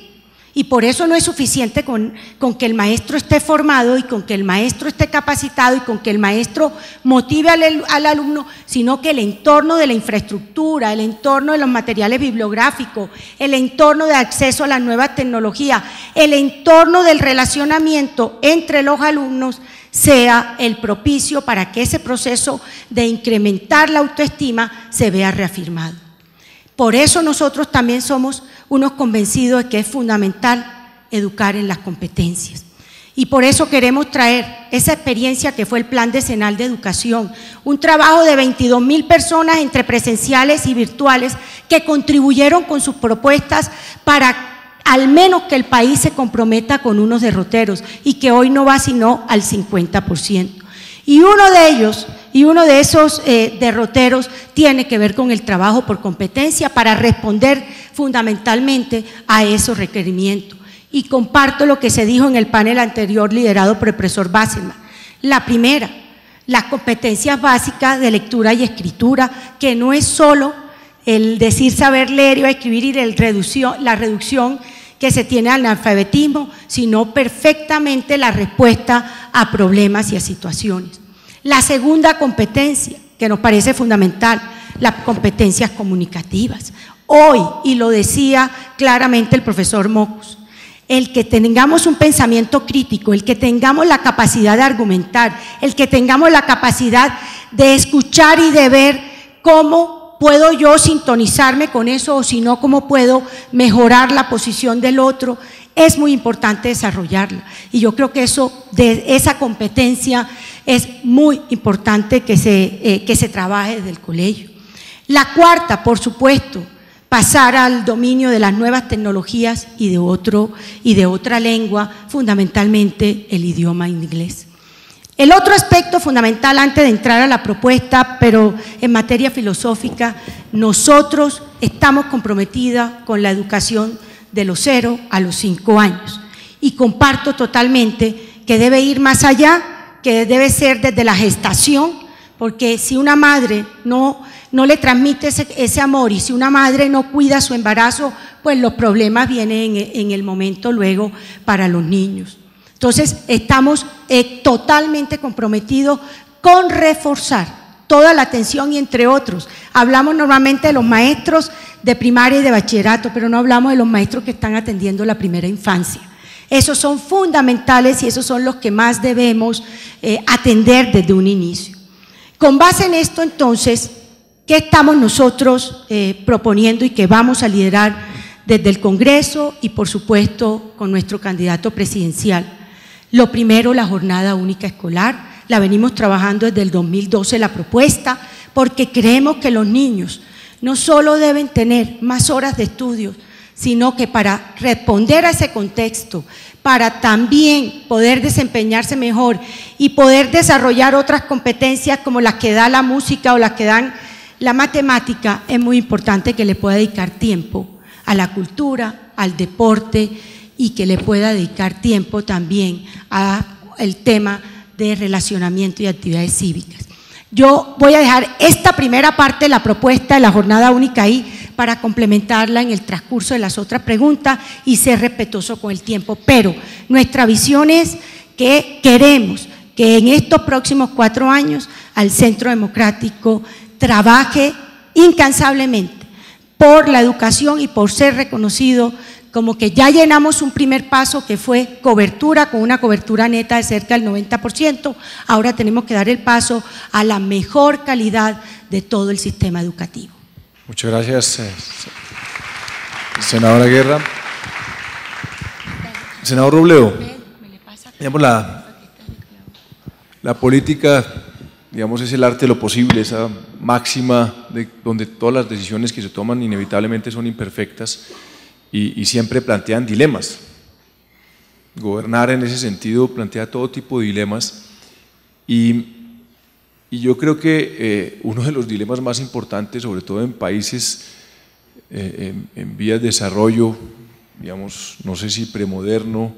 Y por eso no es suficiente con que el maestro esté formado y con que el maestro esté capacitado y con que el maestro motive al alumno, sino que el entorno de la infraestructura, el entorno de los materiales bibliográficos, el entorno de acceso a las nuevas tecnologías, el entorno del relacionamiento entre los alumnos sea el propicio para que ese proceso de incrementar la autoestima se vea reafirmado. Por eso nosotros también somos unos convencidos de que es fundamental educar en las competencias. Y por eso queremos traer esa experiencia que fue el Plan Decenal de Educación, un trabajo de 22.000 personas entre presenciales y virtuales que contribuyeron con sus propuestas para al menos que el país se comprometa con unos derroteros y que hoy no va sino al 50%. Y uno de esos derroteros tiene que ver con el trabajo por competencia para responder fundamentalmente a esos requerimientos. Y comparto lo que se dijo en el panel anterior liderado por el profesor Basselman. La primera, las competencias básicas de lectura y escritura, que no es solo el decir saber leer y escribir y la reducción que se tiene al analfabetismo, sino perfectamente la respuesta a problemas y a situaciones. La segunda competencia, que nos parece fundamental, las competencias comunicativas. Hoy, y lo decía claramente el profesor Mocus, el que tengamos un pensamiento crítico, el que tengamos la capacidad de argumentar, el que tengamos la capacidad de escuchar y de ver cómo puedo yo sintonizarme con eso o si no, cómo puedo mejorar la posición del otro, es muy importante desarrollarla. Y yo creo que esa competencia es muy importante que se trabaje desde el colegio. La cuarta, por supuesto, pasar al dominio de las nuevas tecnologías y de otra lengua, fundamentalmente el idioma inglés. El otro aspecto fundamental antes de entrar a la propuesta, pero en materia filosófica, nosotros estamos comprometidos con la educación de los 0 a los 5 años y comparto totalmente que debe ir más allá, que debe ser desde la gestación, porque si una madre no le transmite ese amor y si una madre no cuida su embarazo, pues los problemas vienen en el momento luego para los niños. Entonces, estamos totalmente comprometidos con reforzar toda la atención y entre otros. Hablamos normalmente de los maestros de primaria y de bachillerato, pero no hablamos de los maestros que están atendiendo la primera infancia. Esos son fundamentales y esos son los que más debemos atender desde un inicio. Con base en esto, entonces, ¿qué estamos nosotros proponiendo y que vamos a liderar desde el Congreso y, por supuesto, con nuestro candidato presidencial? Lo primero, la jornada única escolar, la venimos trabajando desde el 2012 la propuesta, porque creemos que los niños no solo deben tener más horas de estudio, sino que para responder a ese contexto, para también poder desempeñarse mejor y poder desarrollar otras competencias como las que da la música o las que dan la matemática, es muy importante que le pueda dedicar tiempo a la cultura, al deporte, y que le pueda dedicar tiempo también al tema de relacionamiento y actividades cívicas. Yo voy a dejar esta primera parte de la propuesta de la jornada única ahí para complementarla en el transcurso de las otras preguntas y ser respetuoso con el tiempo, pero nuestra visión es que queremos que en estos próximos 4 años al Centro Democrático trabaje incansablemente por la educación y por ser reconocido como que ya llenamos un primer paso que fue cobertura, con una cobertura neta de cerca del 90%, ahora tenemos que dar el paso a la mejor calidad de todo el sistema educativo. Muchas gracias, senadora Guerra. Senador Robledo, digamos, la política, digamos, es el arte de lo posible, esa máxima donde todas las decisiones que se toman inevitablemente son imperfectas y siempre plantean dilemas. Gobernar en ese sentido plantea todo tipo de dilemas y yo creo que uno de los dilemas más importantes, sobre todo en países en vías de desarrollo, digamos, no sé si premoderno,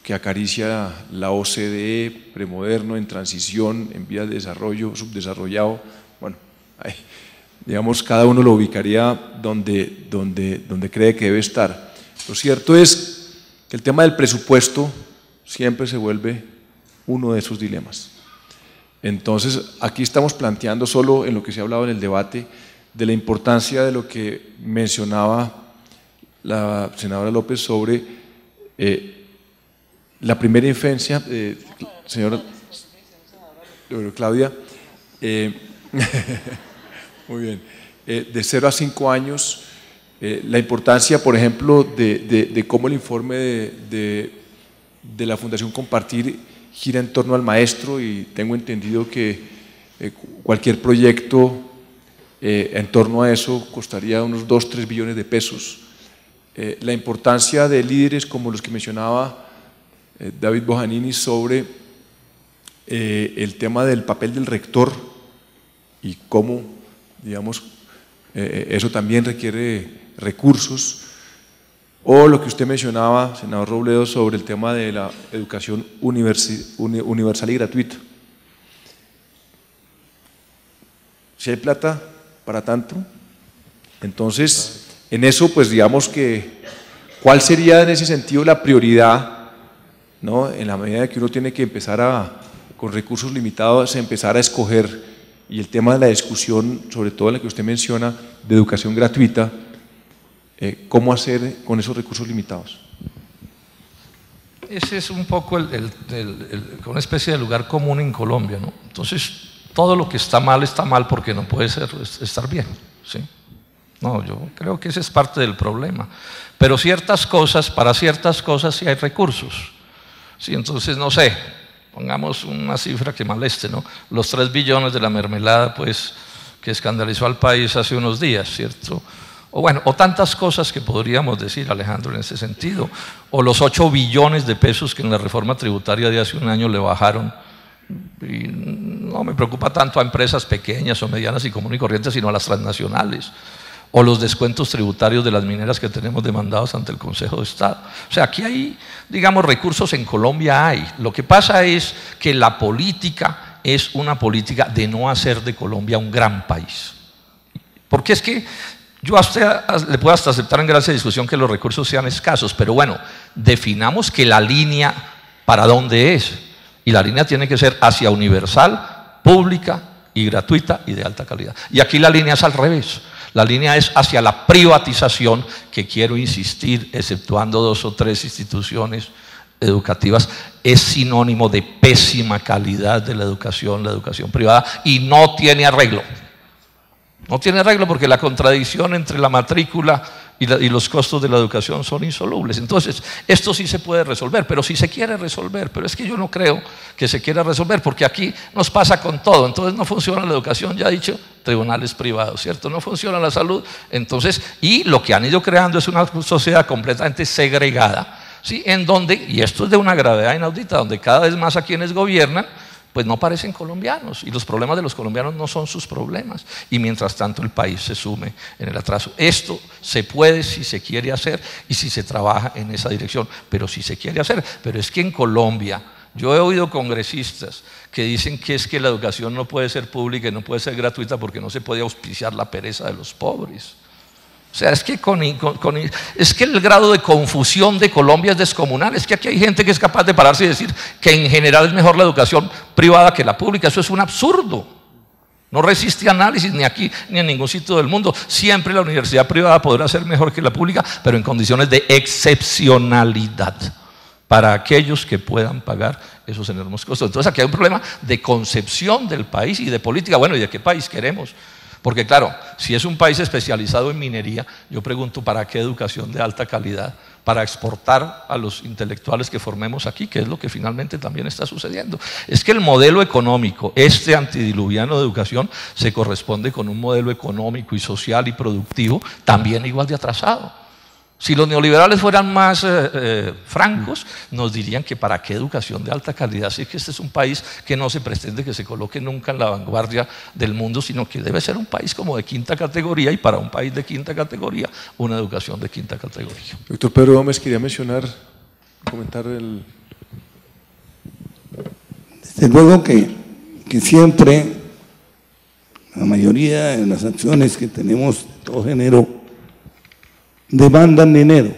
que acaricia la OCDE, premoderno, en transición, en vías de desarrollo, subdesarrollado, bueno, digamos, cada uno lo ubicaría donde cree que debe estar. Lo cierto es que el tema del presupuesto siempre se vuelve uno de esos dilemas. Entonces, aquí estamos planteando solo en lo que se ha hablado en el debate de la importancia de lo que mencionaba la senadora López sobre la primera infancia, señora Claudia, muy bien, de 0 a 5 años, la importancia, por ejemplo, de cómo el informe de la Fundación Compartir gira en torno al maestro, y tengo entendido que cualquier proyecto en torno a eso costaría unos 2-3 billones de pesos. La importancia de líderes como los que mencionaba David Bojanini sobre el tema del papel del rector y cómo, digamos, eso también requiere recursos, o lo que usted mencionaba, senador Robledo, sobre el tema de la educación universal y gratuita. Si hay plata para tanto, entonces en eso, pues digamos que, ¿cuál sería en ese sentido la prioridad, ¿no? En la medida que uno tiene que empezar con recursos limitados, empezar a escoger, y el tema de la discusión, sobre todo la que usted menciona, de educación gratuita, ¿cómo hacer con esos recursos limitados? Ese es un poco una especie de lugar común en Colombia, ¿no? Entonces, todo lo que está mal porque no puede estar bien, ¿sí? No, yo creo que ese es parte del problema. Pero para ciertas cosas sí hay recursos. Sí, entonces, no sé, pongamos una cifra que moleste, ¿no? Los 3 billones de la mermelada, pues, que escandalizó al país hace unos días, ¿cierto? O bueno, o tantas cosas que podríamos decir, Alejandro, en ese sentido. O los 8 billones de pesos que en la reforma tributaria de hace un año le bajaron. Y no me preocupa tanto a empresas pequeñas o medianas y comunes y corrientes, sino a las transnacionales. O los descuentos tributarios de las mineras que tenemos demandados ante el Consejo de Estado. O sea, aquí hay, digamos, recursos en Colombia hay. Lo que pasa es que la política es una política de no hacer de Colombia un gran país. Porque es que yo a usted le puedo hasta aceptar en gracia de discusión que los recursos sean escasos, pero bueno, definamos que la línea para dónde es. Y la línea tiene que ser hacia universal, pública y gratuita y de alta calidad. Y aquí la línea es al revés. La línea es hacia la privatización, que quiero insistir, exceptuando 2 o 3 instituciones educativas, es sinónimo de pésima calidad de la educación privada, y no tiene arreglo. No tiene arreglo porque la contradicción entre la matrícula y los costos de la educación son insolubles. Entonces, esto sí se puede resolver, pero si se quiere resolver, pero es que yo no creo que se quiera resolver, porque aquí nos pasa con todo. Entonces no funciona la educación, ya he dicho, tribunales privados, ¿cierto? No funciona la salud, entonces, y lo que han ido creando es una sociedad completamente segregada, ¿sí? En donde, y esto es de una gravedad inaudita, donde cada vez más a quienes gobiernan pues no parecen colombianos, y los problemas de los colombianos no son sus problemas, y mientras tanto el país se sume en el atraso. Esto se puede si se quiere hacer y si se trabaja en esa dirección, pero si se quiere hacer. Pero es que en Colombia, yo he oído congresistas que dicen que es que la educación no puede ser pública y no puede ser gratuita porque no se puede auspiciar la pereza de los pobres. O sea, es que, es que el grado de confusión de Colombia es descomunal. Es que aquí hay gente que es capaz de pararse y decir que en general es mejor la educación privada que la pública. Eso es un absurdo. No resiste análisis ni aquí ni en ningún sitio del mundo. Siempre la universidad privada podrá ser mejor que la pública, pero en condiciones de excepcionalidad para aquellos que puedan pagar esos enormes costos. Entonces aquí hay un problema de concepción del país y de política. Bueno, ¿y de qué país queremos? Porque claro, si es un país especializado en minería, yo pregunto, ¿para qué educación de alta calidad? Para exportar a los intelectuales que formemos aquí, que es lo que finalmente también está sucediendo. Es que el modelo económico, este antidiluviano de educación, se corresponde con un modelo económico y social y productivo también igual de atrasado. Si los neoliberales fueran más francos, nos dirían que para qué educación de alta calidad, si es que este es un país que no se pretende que se coloque nunca en la vanguardia del mundo, sino que debe ser un país como de quinta categoría, y para un país de quinta categoría, una educación de quinta categoría. Doctor Pedro Gómez, quería mencionar, comentar el... Desde luego que siempre, la mayoría de las acciones que tenemos de todo género, demandan dinero.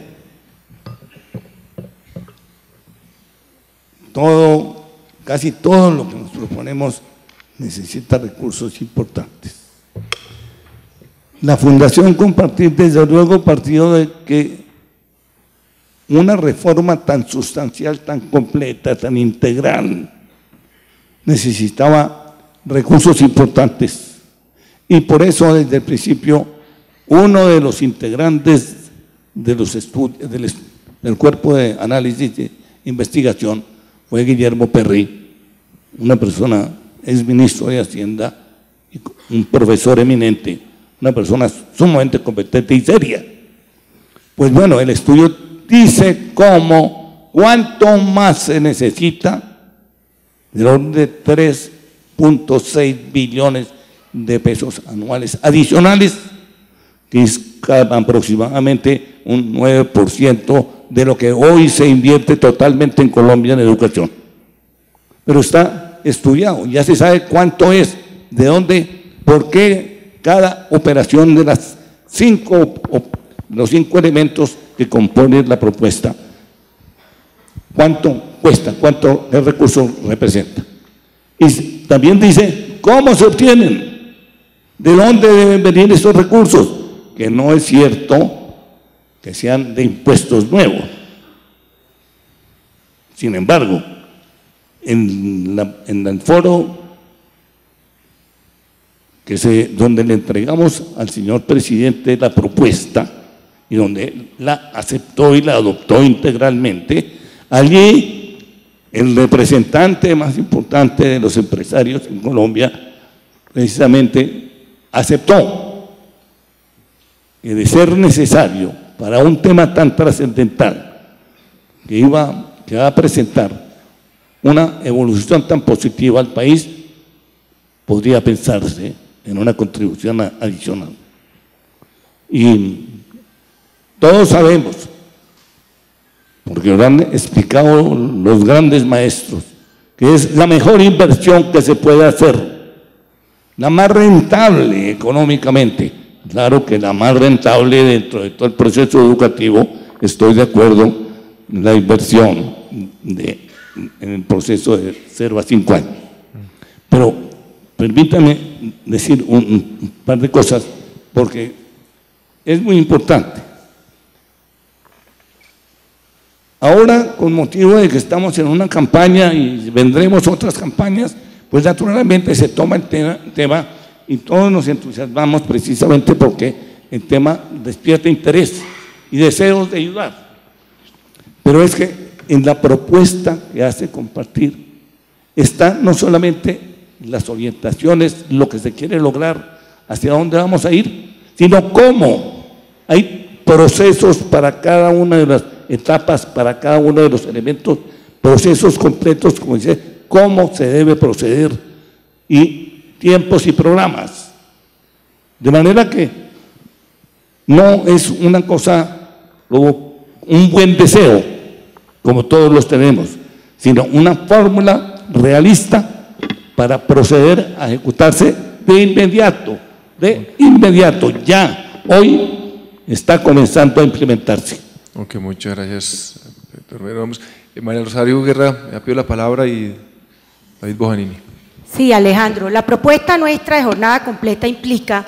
Casi todo lo que nos proponemos necesita recursos importantes. La Fundación Compartir, desde luego, partió de que una reforma tan sustancial, tan completa, tan integral, necesitaba recursos importantes. Y por eso, desde el principio, uno de los integrantes de los estudios del cuerpo de análisis e investigación fue Guillermo Perry, una persona, exministro de Hacienda, un profesor eminente, una persona sumamente competente y seria. Pues bueno, el estudio dice cuánto más se necesita, del orden de 3.6 billones de pesos anuales adicionales, que es aproximadamente un 9% de lo que hoy se invierte totalmente en Colombia en educación. Pero está estudiado, ya se sabe cuánto es, de dónde, por qué cada operación de los 5 elementos que componen la propuesta, cuánto cuesta, qué recursos representa. Y también dice cómo se obtienen, de dónde deben venir esos recursos, que no es cierto que sean de impuestos nuevos. Sin embargo, en el foro donde le entregamos al señor presidente la propuesta y donde la aceptó y la adoptó integralmente, allí el representante más importante de los empresarios en Colombia precisamente aceptó que de ser necesario para un tema tan trascendental que va a presentar una evolución tan positiva al país, podría pensarse en una contribución adicional. Y todos sabemos, porque lo han explicado los grandes maestros, que es la mejor inversión que se puede hacer, la más rentable económicamente. Claro que la más rentable dentro de todo el proceso educativo, estoy de acuerdo, la inversión en el proceso de 0 a 5 años. Pero permítame decir un par de cosas, porque es muy importante. Ahora, con motivo de que estamos en una campaña y vendremos otras campañas, pues naturalmente se toma el tema y todos nos entusiasmamos precisamente porque el tema despierta interés y deseos de ayudar. Pero es que en la propuesta que hace Compartir está no solamente las orientaciones, lo que se quiere lograr, hacia dónde vamos a ir, sino cómo. Hay procesos para cada una de las etapas, para cada uno de los elementos, procesos completos, como dice, cómo se debe proceder y tiempos y programas. De manera que no es una cosa, un buen deseo, como todos los tenemos, sino una fórmula realista para proceder a ejecutarse de inmediato, ya, hoy, está comenzando a implementarse. Ok, muchas gracias. Primero vamos. María Rosario Guerra, me ha pedido la palabra y David Bojanini. Sí, Alejandro, la propuesta nuestra de jornada completa implica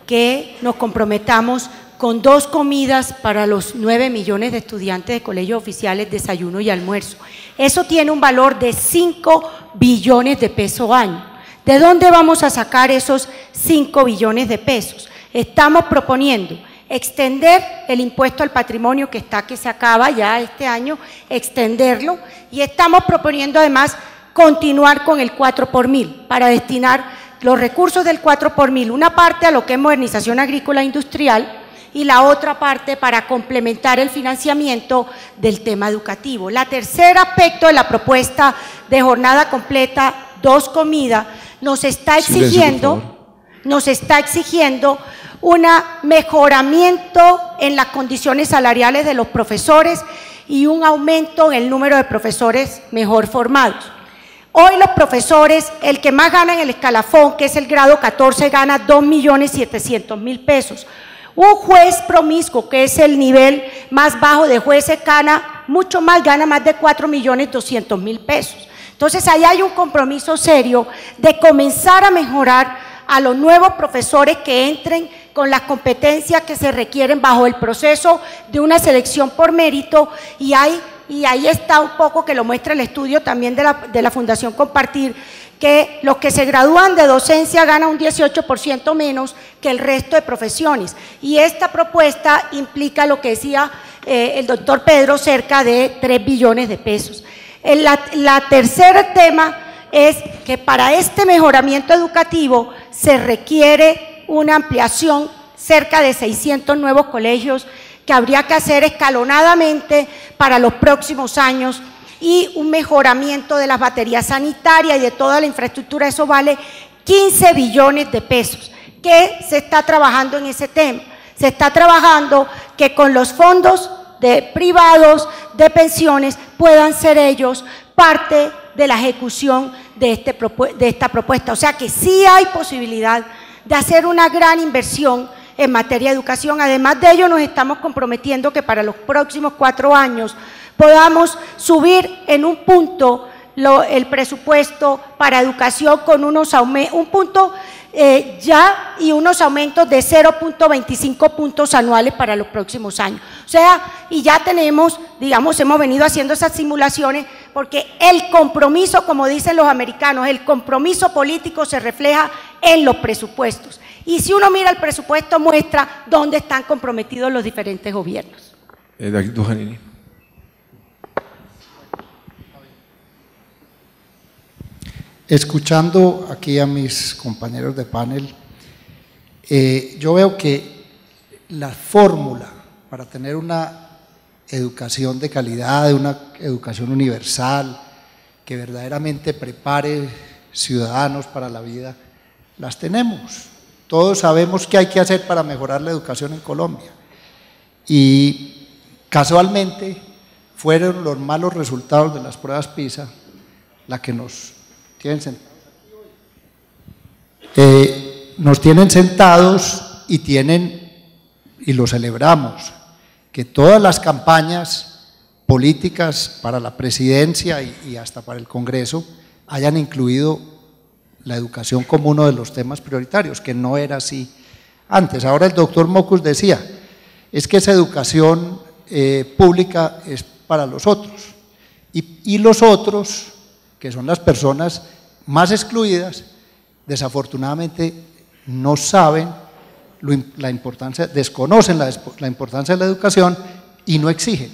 que nos comprometamos con 2 comidas para los 9 millones de estudiantes de colegios oficiales, desayuno y almuerzo. Eso tiene un valor de 5 billones de pesos año. ¿De dónde vamos a sacar esos 5 billones de pesos? Estamos proponiendo extender el impuesto al patrimonio que se acaba ya este año, extenderlo, y estamos proponiendo además continuar con el 4 por mil para destinar los recursos del 4 por mil, una parte a lo que es modernización agrícola e industrial y la otra parte para complementar el financiamiento del tema educativo. La tercer aspecto de la propuesta de jornada completa, 2 comidas, nos está exigiendo un mejoramiento en las condiciones salariales de los profesores y un aumento en el número de profesores mejor formados. Hoy los profesores, el que más gana en el escalafón, que es el grado 14, gana 2.700.000 pesos. Un juez promiscuo, que es el nivel más bajo de jueces, gana mucho más, gana más de 4.200.000 pesos. Entonces, ahí hay un compromiso serio de comenzar a mejorar a los nuevos profesores que entren con las competencias que se requieren bajo el proceso de una selección por mérito, y ahí está un poco que lo muestra el estudio también de la Fundación Compartir, que los que se gradúan de docencia ganan un 18% menos que el resto de profesiones. Y esta propuesta implica lo que decía el doctor Pedro, cerca de 3 billones de pesos. La tercer tema es que para este mejoramiento educativo se requiere una ampliación, cerca de 600 nuevos colegios que habría que hacer escalonadamente para los próximos años, y un mejoramiento de las baterías sanitarias y de toda la infraestructura. Eso vale 15 billones de pesos. ¿Qué se está trabajando en ese tema? Se está trabajando que con los fondos privados de pensiones puedan ser ellos parte de la ejecución de esta propuesta. O sea que sí hay posibilidad de hacer una gran inversión en materia de educación. Además de ello, nos estamos comprometiendo que para los próximos 4 años podamos subir en un punto el presupuesto para educación con un punto ya, y unos aumentos de 0.25 puntos anuales para los próximos años. O sea, y ya tenemos, digamos, hemos venido haciendo esas simulaciones, porque el compromiso, como dicen los americanos, el compromiso político se refleja en los presupuestos. Y si uno mira el presupuesto, muestra dónde están comprometidos los diferentes gobiernos. David Bojanini. Escuchando aquí a mis compañeros de panel, yo veo que la fórmula para tener una educación de calidad, una educación universal, que verdaderamente prepare ciudadanos para la vida, las tenemos. Todos sabemos qué hay que hacer para mejorar la educación en Colombia. Y casualmente fueron los malos resultados de las pruebas PISA la que nos tienen sentados y lo celebramos, que todas las campañas políticas para la presidencia y hasta para el Congreso hayan incluido la educación como uno de los temas prioritarios, que no era así antes. Ahora el doctor Mocus decía, es que esa educación pública es para los otros, y los otros, que son las personas más excluidas, desafortunadamente no saben la importancia, desconocen la importancia de la educación y no exigen.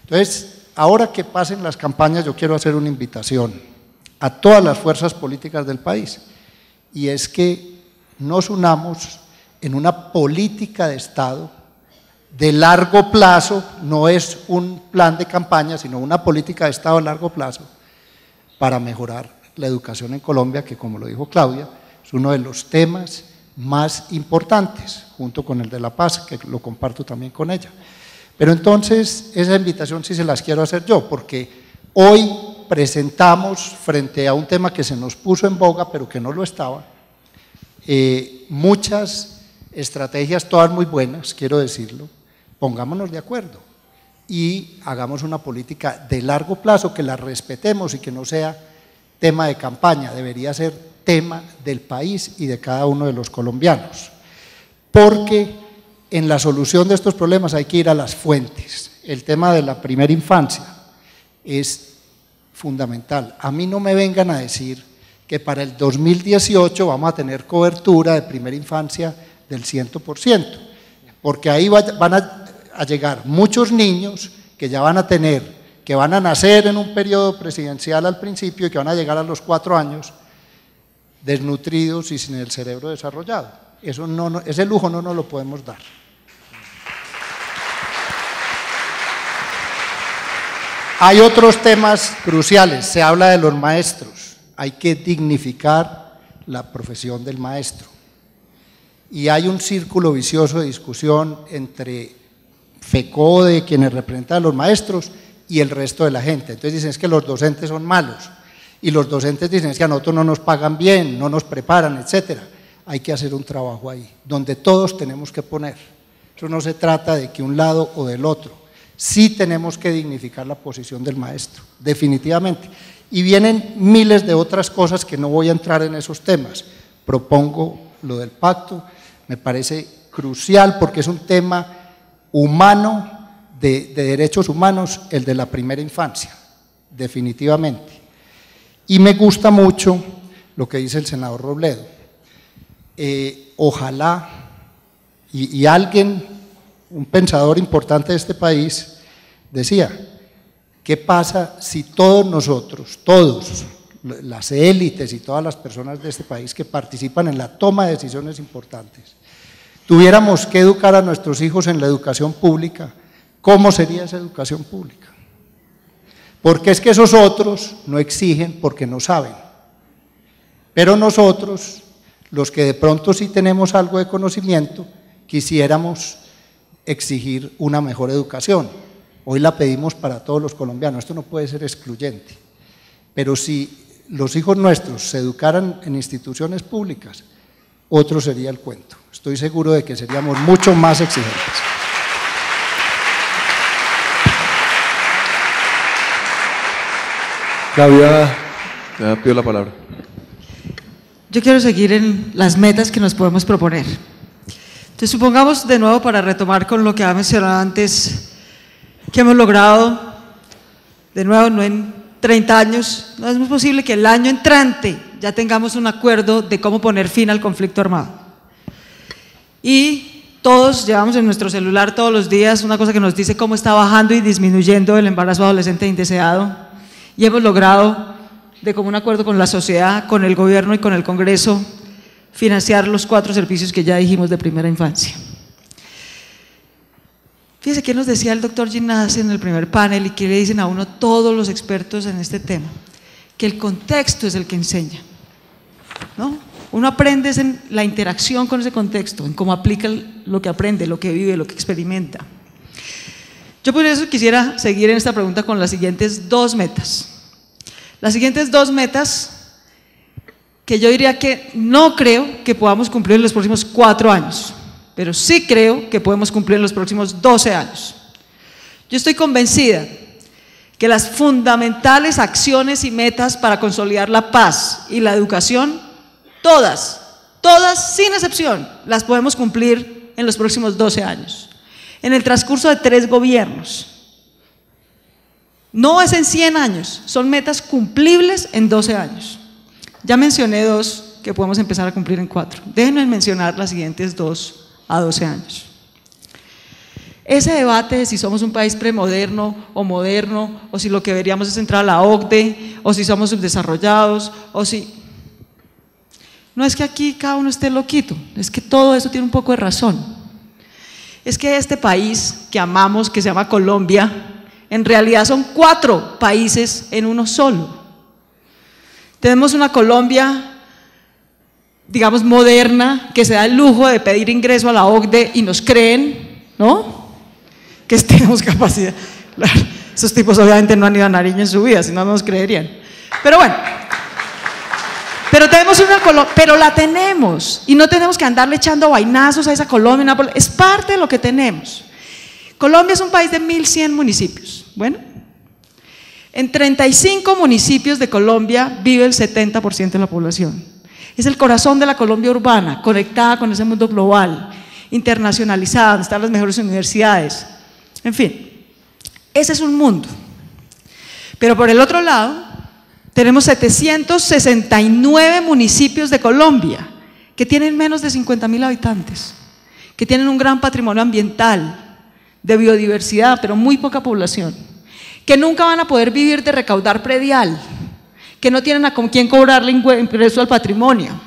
Entonces, ahora que pasen las campañas, yo quiero hacer una invitación a todas las fuerzas políticas del país, y es que nos unamos en una política de Estado de largo plazo. No es un plan de campaña, sino una política de Estado a largo plazo para mejorar la educación en Colombia, que, como lo dijo Claudia, es uno de los temas más importantes, junto con el de la paz, que lo comparto también con ella. Pero entonces, esa invitación sí se las quiero hacer yo, porque hoy presentamos, frente a un tema que se nos puso en boga, pero que no lo estaba, muchas estrategias todas muy buenas, quiero decirlo, pongámonos de acuerdo y hagamos una política de largo plazo que la respetemos y que no sea tema de campaña, debería ser tema del país y de cada uno de los colombianos, porque en la solución de estos problemas hay que ir a las fuentes. El tema de la primera infancia es fundamental. A mí no me vengan a decir que para el 2018 vamos a tener cobertura de primera infancia del 100%, porque ahí van a llegar muchos niños que ya van a tener, que van a nacer en un periodo presidencial al principio y que van a llegar a los 4 años desnutridos y sin el cerebro desarrollado. Eso ese lujo no nos lo podemos dar. Hay otros temas cruciales, se habla de los maestros, hay que dignificar la profesión del maestro. Y hay un círculo vicioso de discusión entre FECODE, quienes representan a los maestros, y el resto de la gente. Entonces dicen es que los docentes son malos, y los docentes dicen es que a nosotros no nos pagan bien, no nos preparan, etc. Hay que hacer un trabajo ahí, donde todos tenemos que poner. Eso no se trata de que un lado o del otro. Sí tenemos que dignificar la posición del maestro, definitivamente. Y vienen miles de otras cosas que no voy a entrar en esos temas. Propongo lo del pacto, me parece crucial porque es un tema humano, de derechos humanos, el de la primera infancia, definitivamente. Y me gusta mucho lo que dice el senador Robledo. Ojalá, y alguien, un pensador importante de este país, decía, ¿qué pasa si todos nosotros, todos, las élites y todas las personas de este país que participan en la toma de decisiones importantes, tuviéramos que educar a nuestros hijos en la educación pública? ¿Cómo sería esa educación pública? Porque es que esos otros no exigen porque no saben, pero nosotros, los que de pronto sí tenemos algo de conocimiento, quisiéramos exigir una mejor educación. Hoy la pedimos para todos los colombianos, esto no puede ser excluyente, pero si los hijos nuestros se educaran en instituciones públicas, otro sería el cuento. Estoy seguro de que seríamos mucho más exigentes. Claudia, te pido la palabra. Yo quiero seguir en las metas que nos podemos proponer. Entonces, supongamos de nuevo, para retomar con lo que había mencionado antes, que hemos logrado, de nuevo, no en 30 años, no es muy posible que el año entrante ya tengamos un acuerdo de cómo poner fin al conflicto armado. Y todos llevamos en nuestro celular todos los días una cosa que nos dice cómo está bajando y disminuyendo el embarazo adolescente indeseado, y hemos logrado, de común acuerdo con la sociedad, con el gobierno y con el Congreso, financiar los 4 servicios que ya dijimos de primera infancia. Fíjese qué nos decía el doctor Ginás en el primer panel y qué le dicen a uno todos los expertos en este tema, que el contexto es el que enseña, ¿no? Uno aprende en la interacción con ese contexto, en cómo aplica lo que aprende, lo que vive, lo que experimenta. Yo por eso quisiera seguir en esta pregunta con las siguientes 2 metas. Las siguientes 2 metas que yo diría que no creo que podamos cumplir en los próximos 4 años, pero sí creo que podemos cumplir en los próximos 12 años. Yo estoy convencida que las fundamentales acciones y metas para consolidar la paz y la educación, todas sin excepción, las podemos cumplir en los próximos 12 años, en el transcurso de 3 gobiernos. No es en 100 años, son metas cumplibles en 12 años. Ya mencioné 2 que podemos empezar a cumplir en 4. Déjenme mencionar las siguientes 2 a 12 años. Ese debate de si somos un país premoderno o moderno, o si lo que deberíamos es entrar a la OCDE, o si somos subdesarrollados, o si… No es que aquí cada uno esté loquito, es que todo eso tiene un poco de razón. Es que este país que amamos, que se llama Colombia, en realidad son 4 países en uno solo. Tenemos una Colombia, digamos, moderna, que se da el lujo de pedir ingreso a la OCDE y nos creen, ¿no?, que tenemos capacidad. Esos tipos obviamente no han ido a Nariño en su vida, si no nos creerían. Pero bueno, Pero tenemos una Colombia, pero la tenemos, y no tenemos que andarle echando vainazos a esa Colombia, es parte de lo que tenemos. Colombia es un país de 1.100 municipios. Bueno, en 35 municipios de Colombia vive el 70% de la población. Es el corazón de la Colombia urbana, conectada con ese mundo global, internacionalizada, donde están las mejores universidades. En fin, ese es un mundo. Pero por el otro lado, tenemos 769 municipios de Colombia que tienen menos de 50.000 habitantes, que tienen un gran patrimonio ambiental, de biodiversidad, pero muy poca población, que nunca van a poder vivir de recaudar predial, que no tienen a con quién cobrarle ingreso al patrimonio,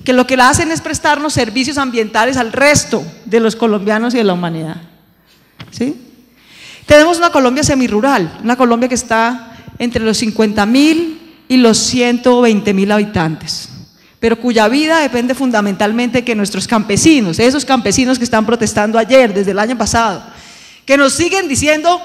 que lo que hacen es prestarnos servicios ambientales al resto de los colombianos y de la humanidad. ¿Sí? Tenemos una Colombia semirural, una Colombia que está entre los 50.000 y los 120.000 habitantes, pero cuya vida depende fundamentalmente de que nuestros campesinos, esos campesinos que están protestando ayer, desde el año pasado, que nos siguen diciendo,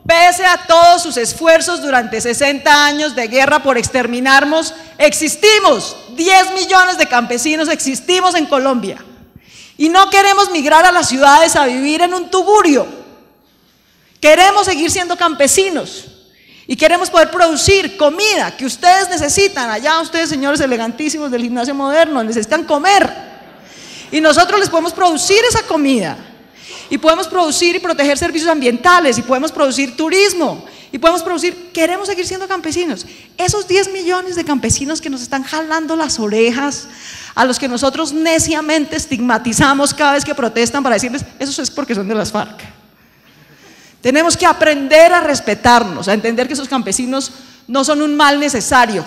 pese a todos sus esfuerzos durante 60 años de guerra por exterminarnos, existimos, 10 millones de campesinos existimos en Colombia, y no queremos migrar a las ciudades a vivir en un tugurio, queremos seguir siendo campesinos, y queremos poder producir comida que ustedes necesitan, allá ustedes señores elegantísimos del gimnasio moderno, necesitan comer, y nosotros les podemos producir esa comida, y podemos producir y proteger servicios ambientales, y podemos producir turismo, y podemos producir, queremos seguir siendo campesinos. Esos 10 millones de campesinos que nos están jalando las orejas, a los que nosotros neciamente estigmatizamos cada vez que protestan para decirles, eso es porque son de las FARC. Tenemos que aprender a respetarnos, a entender que esos campesinos no son un mal necesario,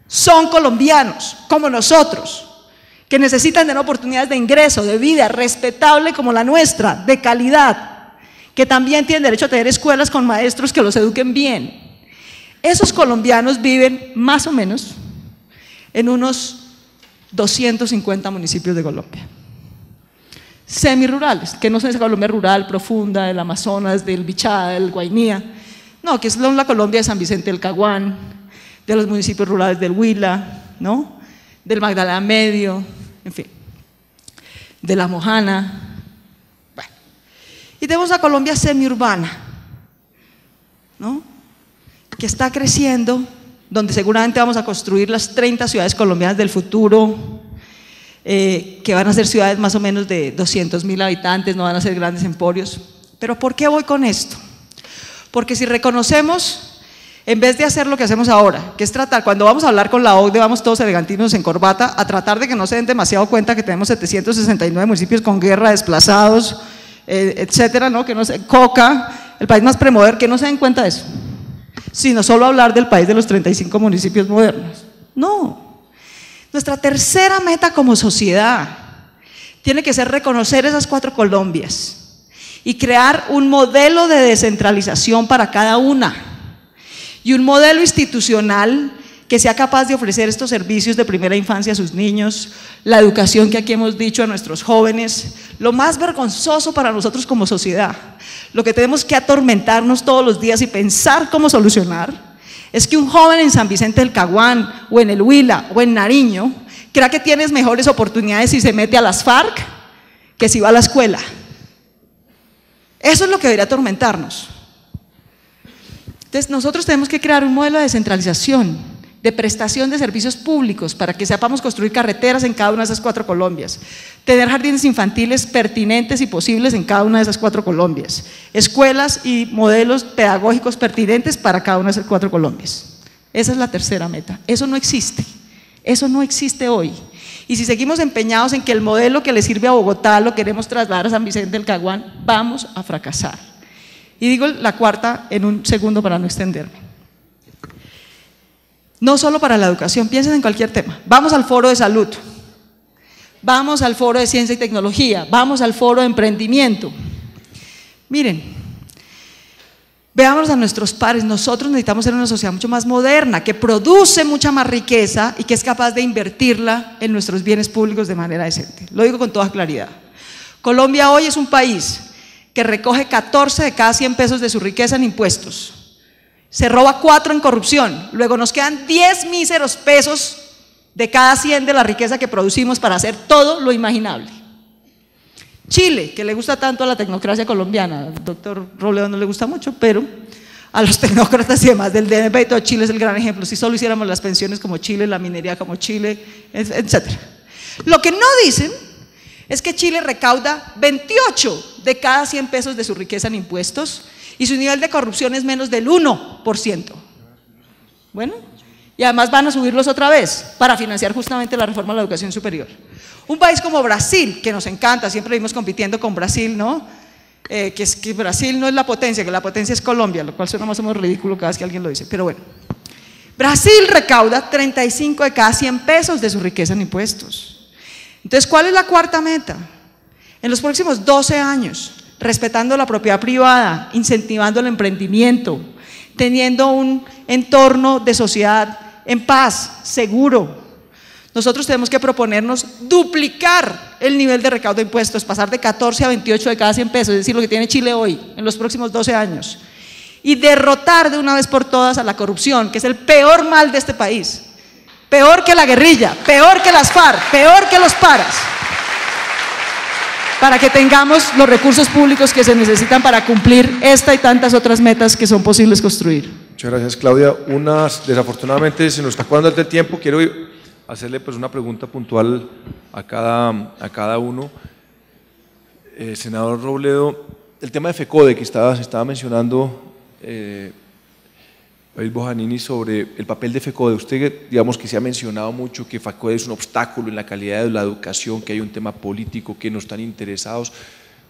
son colombianos como nosotros, que necesitan tener oportunidades de ingreso, de vida respetable como la nuestra, de calidad, que también tienen derecho a tener escuelas con maestros que los eduquen bien. Esos colombianos viven más o menos en unos 250 municipios de Colombia, semirurales, que no son esa Colombia rural profunda, del Amazonas, del Bichada, del Guainía, no, que es la Colombia de San Vicente del Caguán, de los municipios rurales del Huila, ¿no?, del Magdalena Medio, en fin, de La Mojana. Bueno, y tenemos una Colombia semiurbana, ¿no?, que está creciendo, donde seguramente vamos a construir las 30 ciudades colombianas del futuro, que van a ser ciudades más o menos de 200.000 habitantes, no van a ser grandes emporios. Pero ¿por qué voy con esto? Porque si reconocemos, en vez de hacer lo que hacemos ahora, que es tratar, cuando vamos a hablar con la OCDE, vamos todos elegantinos en corbata, a tratar de que no se den demasiado cuenta que tenemos 769 municipios con guerra, desplazados, etcétera, ¿no?, que no se, Coca, el país más premoderno, que no se den cuenta de eso, sino solo hablar del país de los 35 municipios modernos. No, nuestra tercera meta como sociedad tiene que ser reconocer esas 4 Colombias y crear un modelo de descentralización para cada una, y un modelo institucional que sea capaz de ofrecer estos servicios de primera infancia a sus niños, la educación que aquí hemos dicho a nuestros jóvenes. Lo más vergonzoso para nosotros como sociedad, lo que tenemos que atormentarnos todos los días y pensar cómo solucionar, es que un joven en San Vicente del Caguán, o en el Huila, o en Nariño, crea que tienes mejores oportunidades si se mete a las FARC que si va a la escuela. Eso es lo que debería atormentarnos. Entonces nosotros tenemos que crear un modelo de descentralización, de prestación de servicios públicos para que sepamos construir carreteras en cada una de esas 4 Colombias, tener jardines infantiles pertinentes y posibles en cada una de esas 4 Colombias, escuelas y modelos pedagógicos pertinentes para cada una de esas 4 Colombias. Esa es la tercera meta. Eso no existe hoy. Y si seguimos empeñados en que el modelo que le sirve a Bogotá lo queremos trasladar a San Vicente del Caguán, vamos a fracasar. Y digo la cuarta en un segundo para no extenderme. No solo para la educación, piensen en cualquier tema. Vamos al foro de salud, vamos al foro de ciencia y tecnología, vamos al foro de emprendimiento. Miren, veamos a nuestros pares. Nosotros necesitamos ser una sociedad mucho más moderna, que produce mucha más riqueza y que es capaz de invertirla en nuestros bienes públicos de manera decente. Lo digo con toda claridad. Colombia hoy es un país que recoge 14 de cada 100 pesos de su riqueza en impuestos, se roba 4 en corrupción, luego nos quedan 10 míseros pesos de cada 100 de la riqueza que producimos para hacer todo lo imaginable. Chile, que le gusta tanto a la tecnocracia colombiana, al doctor Robledo no le gusta mucho, pero a los tecnócratas y demás del DNP y todo, Chile es el gran ejemplo. Si solo hiciéramos las pensiones como Chile, la minería como Chile, etc. Lo que no dicen es que Chile recauda 28 de cada 100 pesos de su riqueza en impuestos y su nivel de corrupción es menos del 1%. Bueno, y además van a subirlos otra vez para financiar justamente la reforma a la educación superior. Un país como Brasil, que nos encanta, siempre vivimos compitiendo con Brasil, ¿no? Que Brasil no es la potencia, que la potencia es Colombia, lo cual suena más o menos ridículo cada vez que alguien lo dice, pero bueno. Brasil recauda 35 de cada 100 pesos de su riqueza en impuestos. Entonces, ¿cuál es la cuarta meta? En los próximos 12 años, respetando la propiedad privada, incentivando el emprendimiento, teniendo un entorno de sociedad en paz, seguro, nosotros tenemos que proponernos duplicar el nivel de recaudo de impuestos, pasar de 14 a 28 de cada 100 pesos, es decir, lo que tiene Chile hoy, en los próximos 12 años, y derrotar de una vez por todas a la corrupción, que es el peor mal de este país, peor que la guerrilla, peor que las FARC, peor que los paras, para que tengamos los recursos públicos que se necesitan para cumplir esta y tantas otras metas que son posibles construir. Muchas gracias, Claudia. Desafortunadamente se nos está acabando el tiempo, quiero hacerle pues una pregunta puntual a cada uno. Senador Robledo, el tema de FECODE que se estaba mencionando David Bojanini sobre el papel de FECODE. Usted, digamos que se ha mencionado mucho que FECODE es un obstáculo en la calidad de la educación, que hay un tema político, que no están interesados.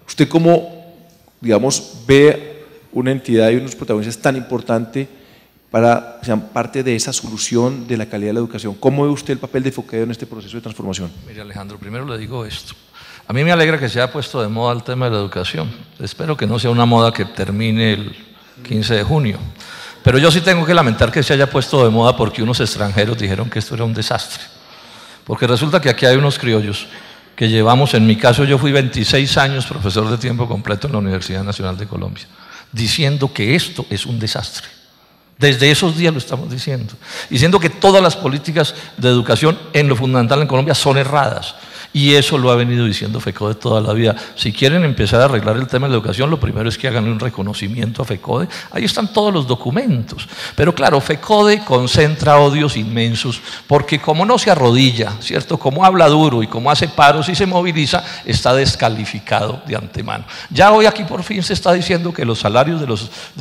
¿Usted cómo, digamos, ve una entidad y unos protagonistas tan importante para que sean parte de esa solución de la calidad de la educación? ¿Cómo ve usted el papel de FECODE en este proceso de transformación? Mire, Alejandro, primero le digo esto. A mí me alegra que se haya puesto de moda el tema de la educación. Espero que no sea una moda que termine el 15 de junio. Pero yo sí tengo que lamentar que se haya puesto de moda porque unos extranjeros dijeron que esto era un desastre. Porque resulta que aquí hay unos criollos que llevamos, en mi caso yo fui 26 años profesor de tiempo completo en la Universidad Nacional de Colombia, diciendo que esto es un desastre. Desde esos días lo estamos diciendo que todas las políticas de educación en lo fundamental en Colombia son erradas. Y eso lo ha venido diciendo FECODE toda la vida. Si quieren empezar a arreglar el tema de la educación, lo primero es que hagan un reconocimiento a FECODE. Ahí están todos los documentos. Pero claro, FECODE concentra odios inmensos, porque como no se arrodilla, ¿cierto? Como habla duro y como hace paros y se moviliza, está descalificado de antemano. Ya hoy aquí por fin se está diciendo que los salarios de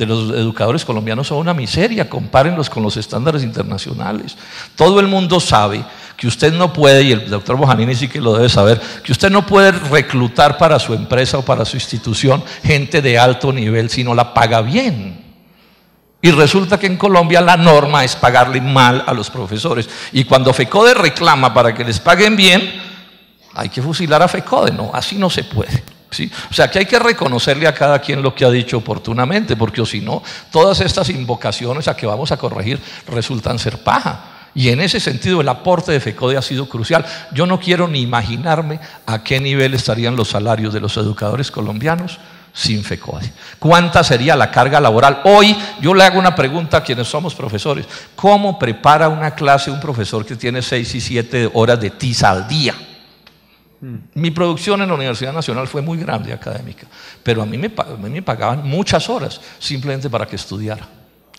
los educadores colombianos son una miseria, compárenlos con los estándares internacionales. Todo el mundo sabe que usted no puede, y el doctor Bojanini sí que lo debe saber, que usted no puede reclutar para su empresa o para su institución gente de alto nivel si no la paga bien. Y resulta que en Colombia la norma es pagarle mal a los profesores. Y cuando FECODE reclama para que les paguen bien, hay que fusilar a FECODE. No, así no se puede. ¿Sí? O sea que hay que reconocerle a cada quien lo que ha dicho oportunamente, porque o si no, todas estas invocaciones a que vamos a corregir resultan ser paja. Y en ese sentido el aporte de FECODE ha sido crucial. Yo no quiero ni imaginarme a qué nivel estarían los salarios de los educadores colombianos sin FECODE. ¿Cuánta sería la carga laboral? Hoy yo le hago una pregunta a quienes somos profesores. ¿Cómo prepara una clase un profesor que tiene 6 y 7 horas de tiza al día? Mi producción en la Universidad Nacional fue muy grande académica, pero a mí me pagaban muchas horas simplemente para que estudiara.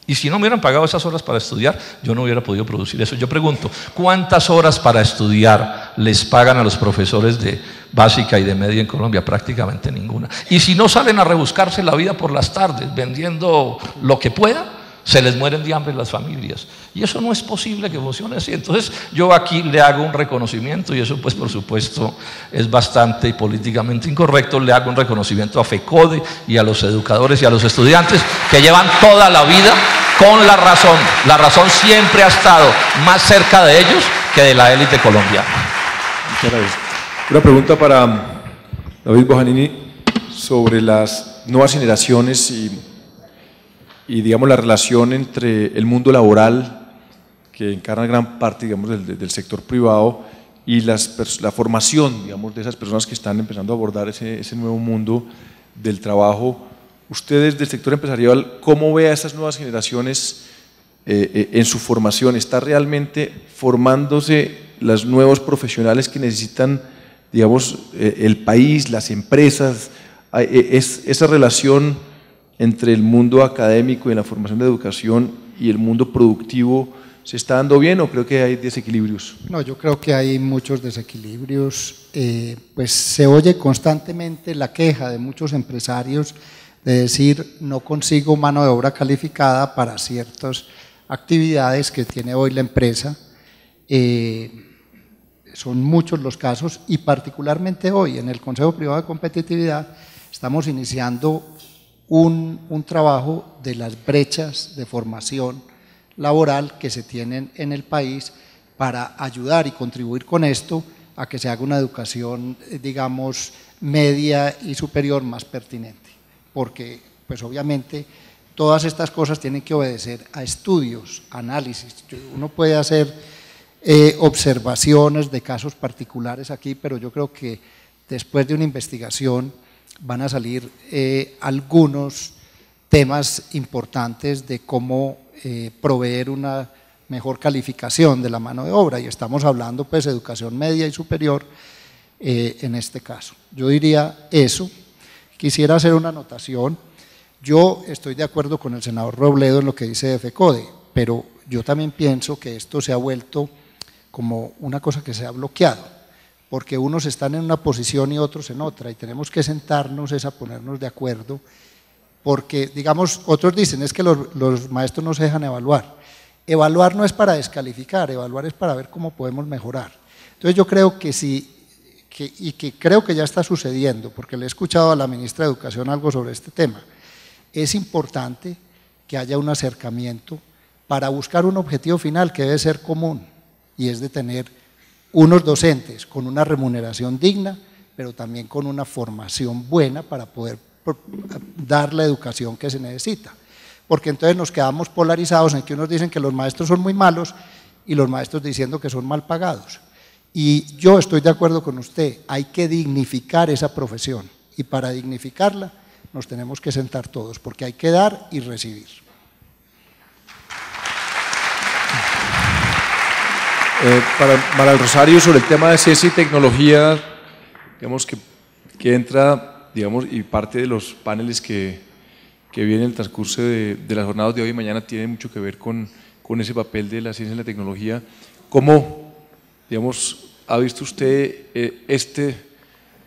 Y si no me hubieran pagado esas horas para estudiar, yo no hubiera podido producir eso. Yo pregunto, ¿cuántas horas para estudiar les pagan a los profesores de básica y de media en Colombia? Prácticamente ninguna. Y si no salen a rebuscarse la vida por las tardes vendiendo lo que puedan, se les mueren de hambre las familias. Y eso no es posible que funcione así. Entonces yo aquí le hago un reconocimiento, y eso pues por supuesto es bastante políticamente incorrecto, le hago un reconocimiento a FECODE y a los educadores y a los estudiantes que llevan toda la vida con la razón. La razón siempre ha estado más cerca de ellos que de la élite colombiana. Muchas gracias. Una pregunta para David Bojanini sobre las nuevas generaciones y digamos la relación entre el mundo laboral, que encarna gran parte digamos del sector privado, y la formación digamos de esas personas que están empezando a abordar ese nuevo mundo del trabajo. Ustedes del sector empresarial, ¿cómo ve a esas nuevas generaciones en su formación? ¿Está realmente formándose los nuevos profesionales que necesitan, digamos, el país, las empresas, esa relación entre el mundo académico y la formación de educación y el mundo productivo, ¿se está dando bien o creo que hay desequilibrios? No, yo creo que hay muchos desequilibrios. Pues se oye constantemente la queja de muchos empresarios de decir no consigo mano de obra calificada para ciertas actividades que tiene hoy la empresa. Son muchos los casos y particularmente hoy en el Consejo Privado de Competitividad estamos iniciando un trabajo de las brechas de formación laboral que se tienen en el país para ayudar y contribuir con esto a que se haga una educación, digamos, media y superior más pertinente, porque pues obviamente todas estas cosas tienen que obedecer a estudios, análisis. Uno puede hacer observaciones de casos particulares aquí, pero yo creo que después de una investigación van a salir algunos temas importantes de cómo proveer una mejor calificación de la mano de obra, y estamos hablando pues de educación media y superior en este caso. Yo diría eso. Quisiera hacer una anotación. Yo estoy de acuerdo con el senador Robledo en lo que dice de FECODE, pero yo también pienso que esto se ha vuelto como una cosa que se ha bloqueado, porque unos están en una posición y otros en otra, y tenemos que sentarnos a ponernos de acuerdo, porque, digamos, otros dicen, es que los maestros no se dejan evaluar. Evaluar no es para descalificar, evaluar es para ver cómo podemos mejorar. Entonces yo creo que sí, y que creo que ya está sucediendo, porque le he escuchado a la ministra de Educación algo sobre este tema, es importante que haya un acercamiento para buscar un objetivo final que debe ser común, y es de tener unos docentes con una remuneración digna, pero también con una formación buena para poder dar la educación que se necesita. Porque entonces nos quedamos polarizados en que unos dicen que los maestros son muy malos y los maestros diciendo que son mal pagados. Y yo estoy de acuerdo con usted, hay que dignificar esa profesión, y para dignificarla nos tenemos que sentar todos, porque hay que dar y recibir. Para el Rosario, sobre el tema de ciencia y tecnología, digamos que entra, digamos, y parte de los paneles que vienen en el transcurso de las jornadas de hoy y mañana tiene mucho que ver con ese papel de la ciencia y la tecnología. ¿Cómo, digamos, ha visto usted este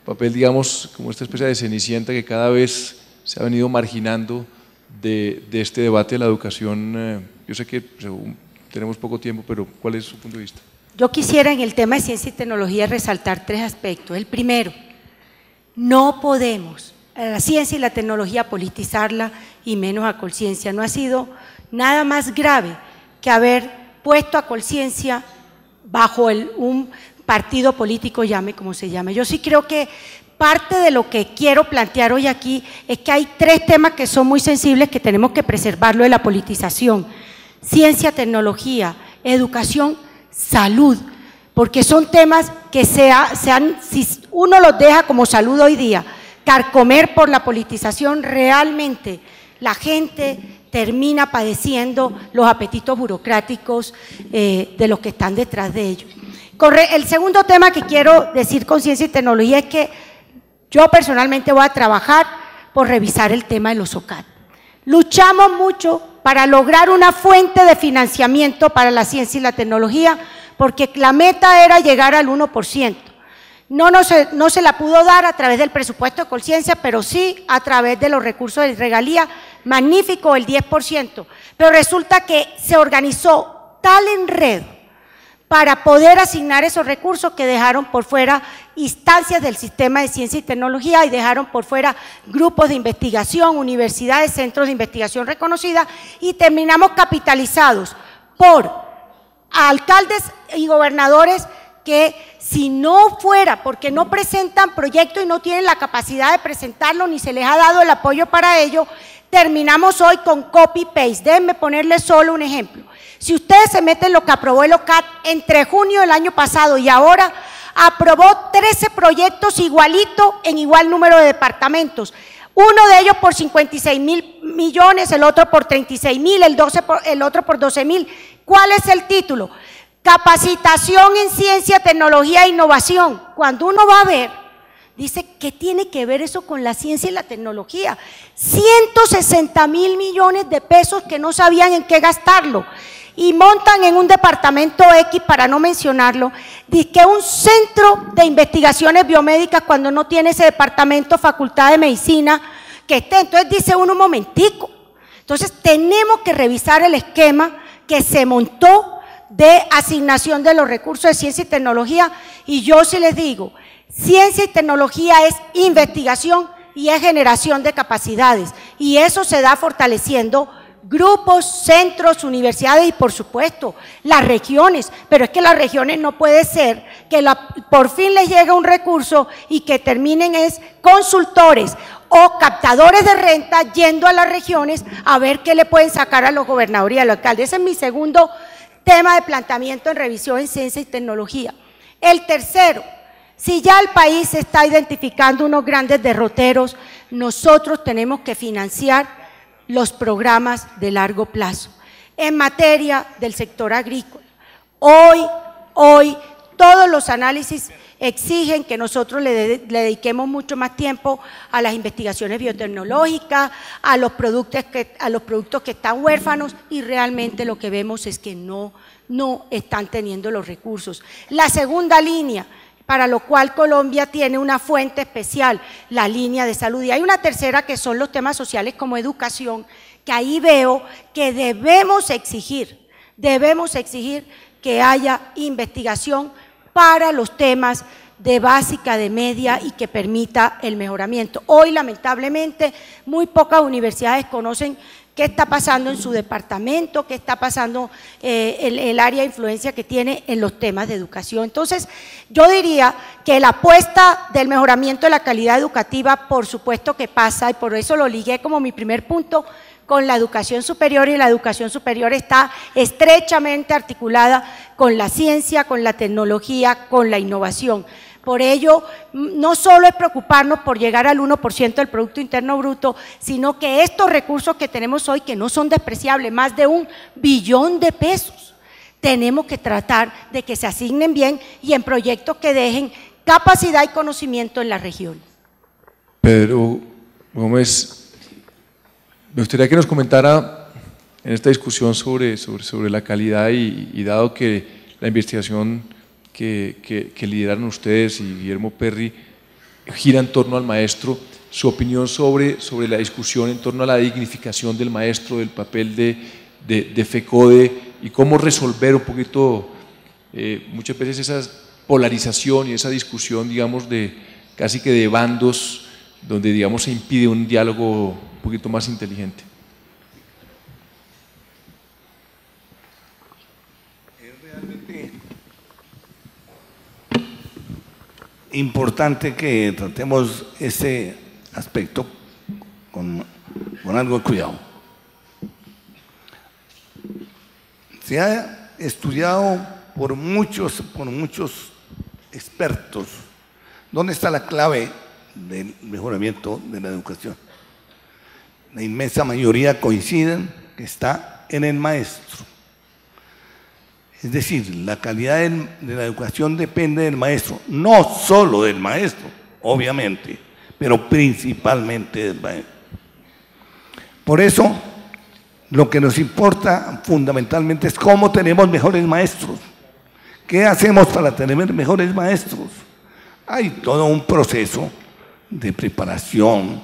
papel, digamos, como esta especie de cenicienta que cada vez se ha venido marginando de este debate de la educación? Yo sé que tenemos poco tiempo, pero ¿cuál es su punto de vista? Yo quisiera en el tema de ciencia y tecnología resaltar 3 aspectos. El primero, no podemos a la ciencia y la tecnología politizarla y menos a Colciencia. No ha sido nada más grave que haber puesto a Colciencia bajo un partido político, llame como se llame. Yo sí creo que parte de lo que quiero plantear hoy aquí es que hay 3 temas que son muy sensibles que tenemos que preservarlo de la politización: ciencia, tecnología, educación, salud, porque son temas que si uno los deja como salud hoy día, carcomer por la politización, realmente la gente termina padeciendo los apetitos burocráticos de los que están detrás de ellos. El segundo tema que quiero decir con ciencia y tecnología es que yo personalmente voy a trabajar por revisar el tema de los OCAT. Luchamos mucho para lograr una fuente de financiamiento para la ciencia y la tecnología, porque la meta era llegar al 1%. No se la pudo dar a través del presupuesto de Colciencia, pero sí a través de los recursos de regalía, magnífico el 10%. Pero resulta que se organizó tal enredo para poder asignar esos recursos que dejaron por fuera instancias del sistema de ciencia y tecnología y dejaron por fuera grupos de investigación, universidades, centros de investigación reconocidas, y terminamos capitalizados por alcaldes y gobernadores que, si no fuera porque no presentan proyectos y no tienen la capacidad de presentarlo ni se les ha dado el apoyo para ello, terminamos hoy con copy-paste. Déjenme ponerles solo un ejemplo. Si ustedes se meten en lo que aprobó el OCAT entre junio del año pasado y ahora, aprobó 13 proyectos igualitos en igual número de departamentos. Uno de ellos por 56.000 millones, el otro por 36.000, el otro por 12.000. ¿Cuál es el título? Capacitación en ciencia, tecnología e innovación. Cuando uno va a ver, dice, ¿qué tiene que ver eso con la ciencia y la tecnología? 160.000 millones de pesos que no sabían en qué gastarlo. Y montan en un departamento X, para no mencionarlo, dice que un centro de investigaciones biomédicas cuando no tiene ese departamento, facultad de medicina, que esté. Entonces dice uno, un momentico. Entonces tenemos que revisar el esquema que se montó de asignación de los recursos de ciencia y tecnología, y yo sí les digo, ciencia y tecnología es investigación y es generación de capacidades, y eso se da fortaleciendo grupos, centros, universidades y por supuesto las regiones, pero es que las regiones no puede ser que por fin les llegue un recurso y que terminen es consultores o captadores de renta yendo a las regiones a ver qué le pueden sacar a los gobernadores y a los alcaldes. Ese es mi segundo tema de planteamiento en revisión en ciencia y tecnología. El tercero, si ya el país está identificando unos grandes derroteros, nosotros tenemos que financiar los programas de largo plazo. En materia del sector agrícola, hoy todos los análisis exigen que nosotros le dediquemos mucho más tiempo a las investigaciones biotecnológicas, a los productos que están huérfanos, y realmente lo que vemos es que no están teniendo los recursos. La segunda línea, para lo cual Colombia tiene una fuente especial, la línea de salud. Y hay una tercera que son los temas sociales como educación, que ahí veo que debemos exigir que haya investigación para los temas de básica, de media y que permita el mejoramiento. Hoy, lamentablemente, muy pocas universidades conocen qué está pasando en su departamento, qué está pasando el área de influencia que tiene en los temas de educación. Entonces, yo diría que la apuesta del mejoramiento de la calidad educativa, por supuesto que pasa, y por eso lo ligué como mi primer punto con la educación superior, y la educación superior está estrechamente articulada con la ciencia, con la tecnología, con la innovación. Por ello, no solo es preocuparnos por llegar al 1% del Producto Interno Bruto, sino que estos recursos que tenemos hoy, que no son despreciables, más de 1 billón de pesos, tenemos que tratar de que se asignen bien y en proyectos que dejen capacidad y conocimiento en la región. Pedro Gómez, me gustaría que nos comentara en esta discusión sobre la calidad y dado que la investigación que lideraron ustedes y Guillermo Perry gira en torno al maestro, su opinión sobre la discusión en torno a la dignificación del maestro, del papel de FECODE y cómo resolver un poquito muchas veces esa polarización y esa discusión, digamos, casi que de bandos, donde, digamos, se impide un diálogo un poquito más inteligente. Importante que tratemos ese aspecto con algo de cuidado. Se ha estudiado por muchos expertos dónde está la clave del mejoramiento de la educación. La inmensa mayoría coinciden que está en el maestro. Es decir, la calidad de la educación depende del maestro, no solo del maestro, obviamente, pero principalmente del maestro. Por eso, lo que nos importa fundamentalmente es cómo tenemos mejores maestros. ¿Qué hacemos para tener mejores maestros? Hay todo un proceso de preparación,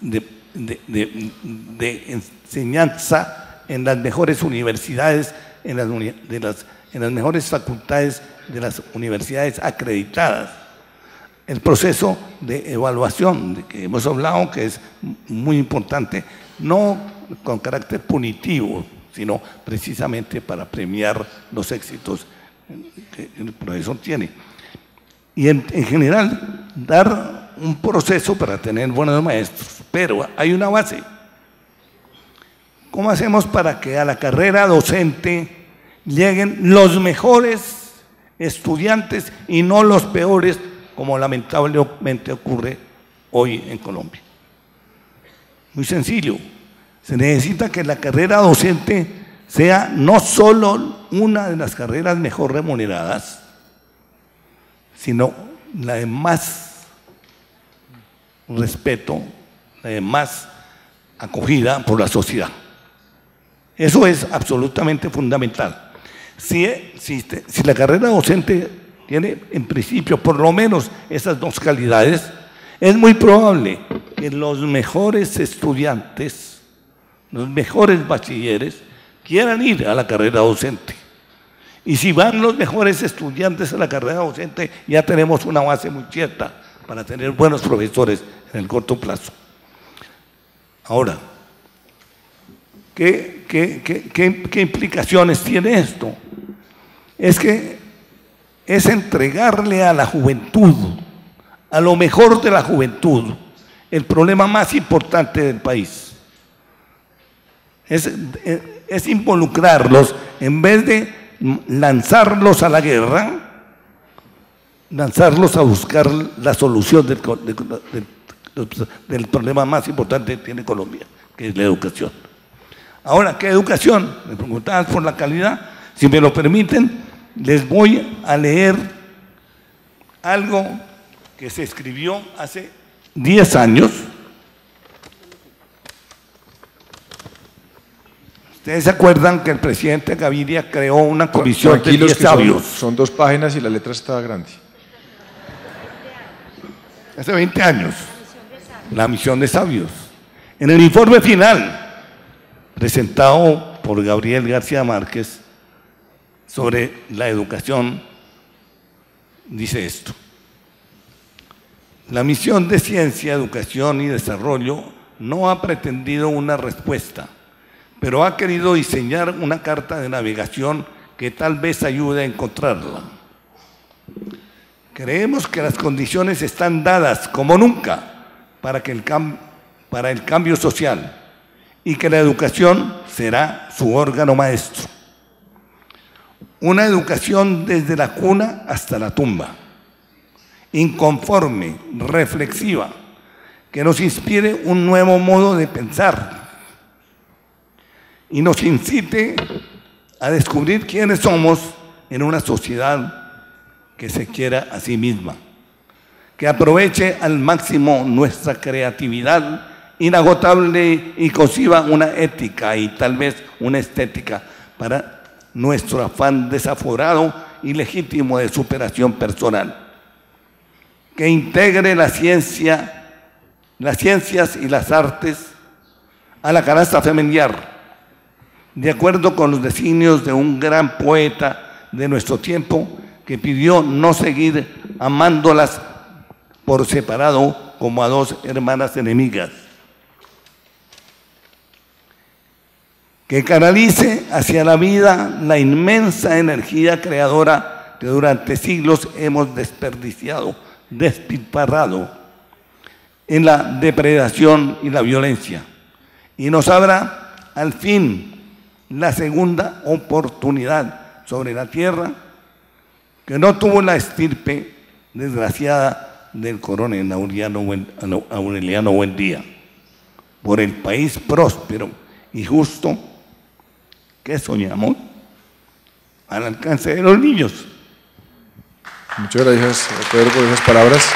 de enseñanza en las mejores universidades, en las mejores facultades de las universidades acreditadas. El proceso de evaluación de que hemos hablado, que es muy importante, no con carácter punitivo, sino precisamente para premiar los éxitos que el profesor tiene. Y en general, dar un proceso para tener buenos maestros. Pero hay una base. ¿Cómo hacemos para que a la carrera docente lleguen los mejores estudiantes y no los peores, como lamentablemente ocurre hoy en Colombia? Muy sencillo. Se necesita que la carrera docente sea no solo una de las carreras mejor remuneradas, sino la de más respeto, la de más acogida por la sociedad. Eso es absolutamente fundamental. Si la carrera docente tiene en principio por lo menos esas dos calidades, es muy probable que los mejores estudiantes, los mejores bachilleres, quieran ir a la carrera docente. Y si van los mejores estudiantes a la carrera docente, ya tenemos una base muy cierta para tener buenos profesores en el corto plazo. Ahora, ¿qué implicaciones tiene esto? Es entregarle a la juventud, a lo mejor de la juventud, el problema más importante del país. Es involucrarlos, en vez de lanzarlos a la guerra, lanzarlos a buscar la solución del problema más importante que tiene Colombia, que es la educación. Ahora, ¿qué educación? Me preguntaban por la calidad. Si me lo permiten, les voy a leer algo que se escribió hace 10 años. Ustedes se acuerdan que el presidente Gaviria creó una comisión de 10 sabios. Son 2 páginas y la letra está grande. Hace 20 años, la misión de sabios. En el informe final, presentado por Gabriel García Márquez, sobre la educación, dice esto: la misión de Ciencia, Educación y Desarrollo no ha pretendido una respuesta, pero ha querido diseñar una carta de navegación que tal vez ayude a encontrarla. Creemos que las condiciones están dadas como nunca para el cambio social y que la educación será su órgano maestro. Una educación desde la cuna hasta la tumba, inconforme, reflexiva, que nos inspire un nuevo modo de pensar y nos incite a descubrir quiénes somos en una sociedad que se quiera a sí misma, que aproveche al máximo nuestra creatividad inagotable y conciba una ética y tal vez una estética para nuestro afán desaforado y legítimo de superación personal, que integre las ciencias y las artes a la canasta familiar, de acuerdo con los designios de un gran poeta de nuestro tiempo que pidió no seguir amándolas por separado como a 2 hermanas enemigas, que canalice hacia la vida la inmensa energía creadora que durante siglos hemos desperdiciado, despilfarrado en la depredación y la violencia, y nos abra al fin la segunda oportunidad sobre la tierra que no tuvo la estirpe desgraciada del coronel Aureliano Buendía, por el país próspero y justo que soñamos al alcance de los niños. Muchas gracias, Pedro, por esas palabras.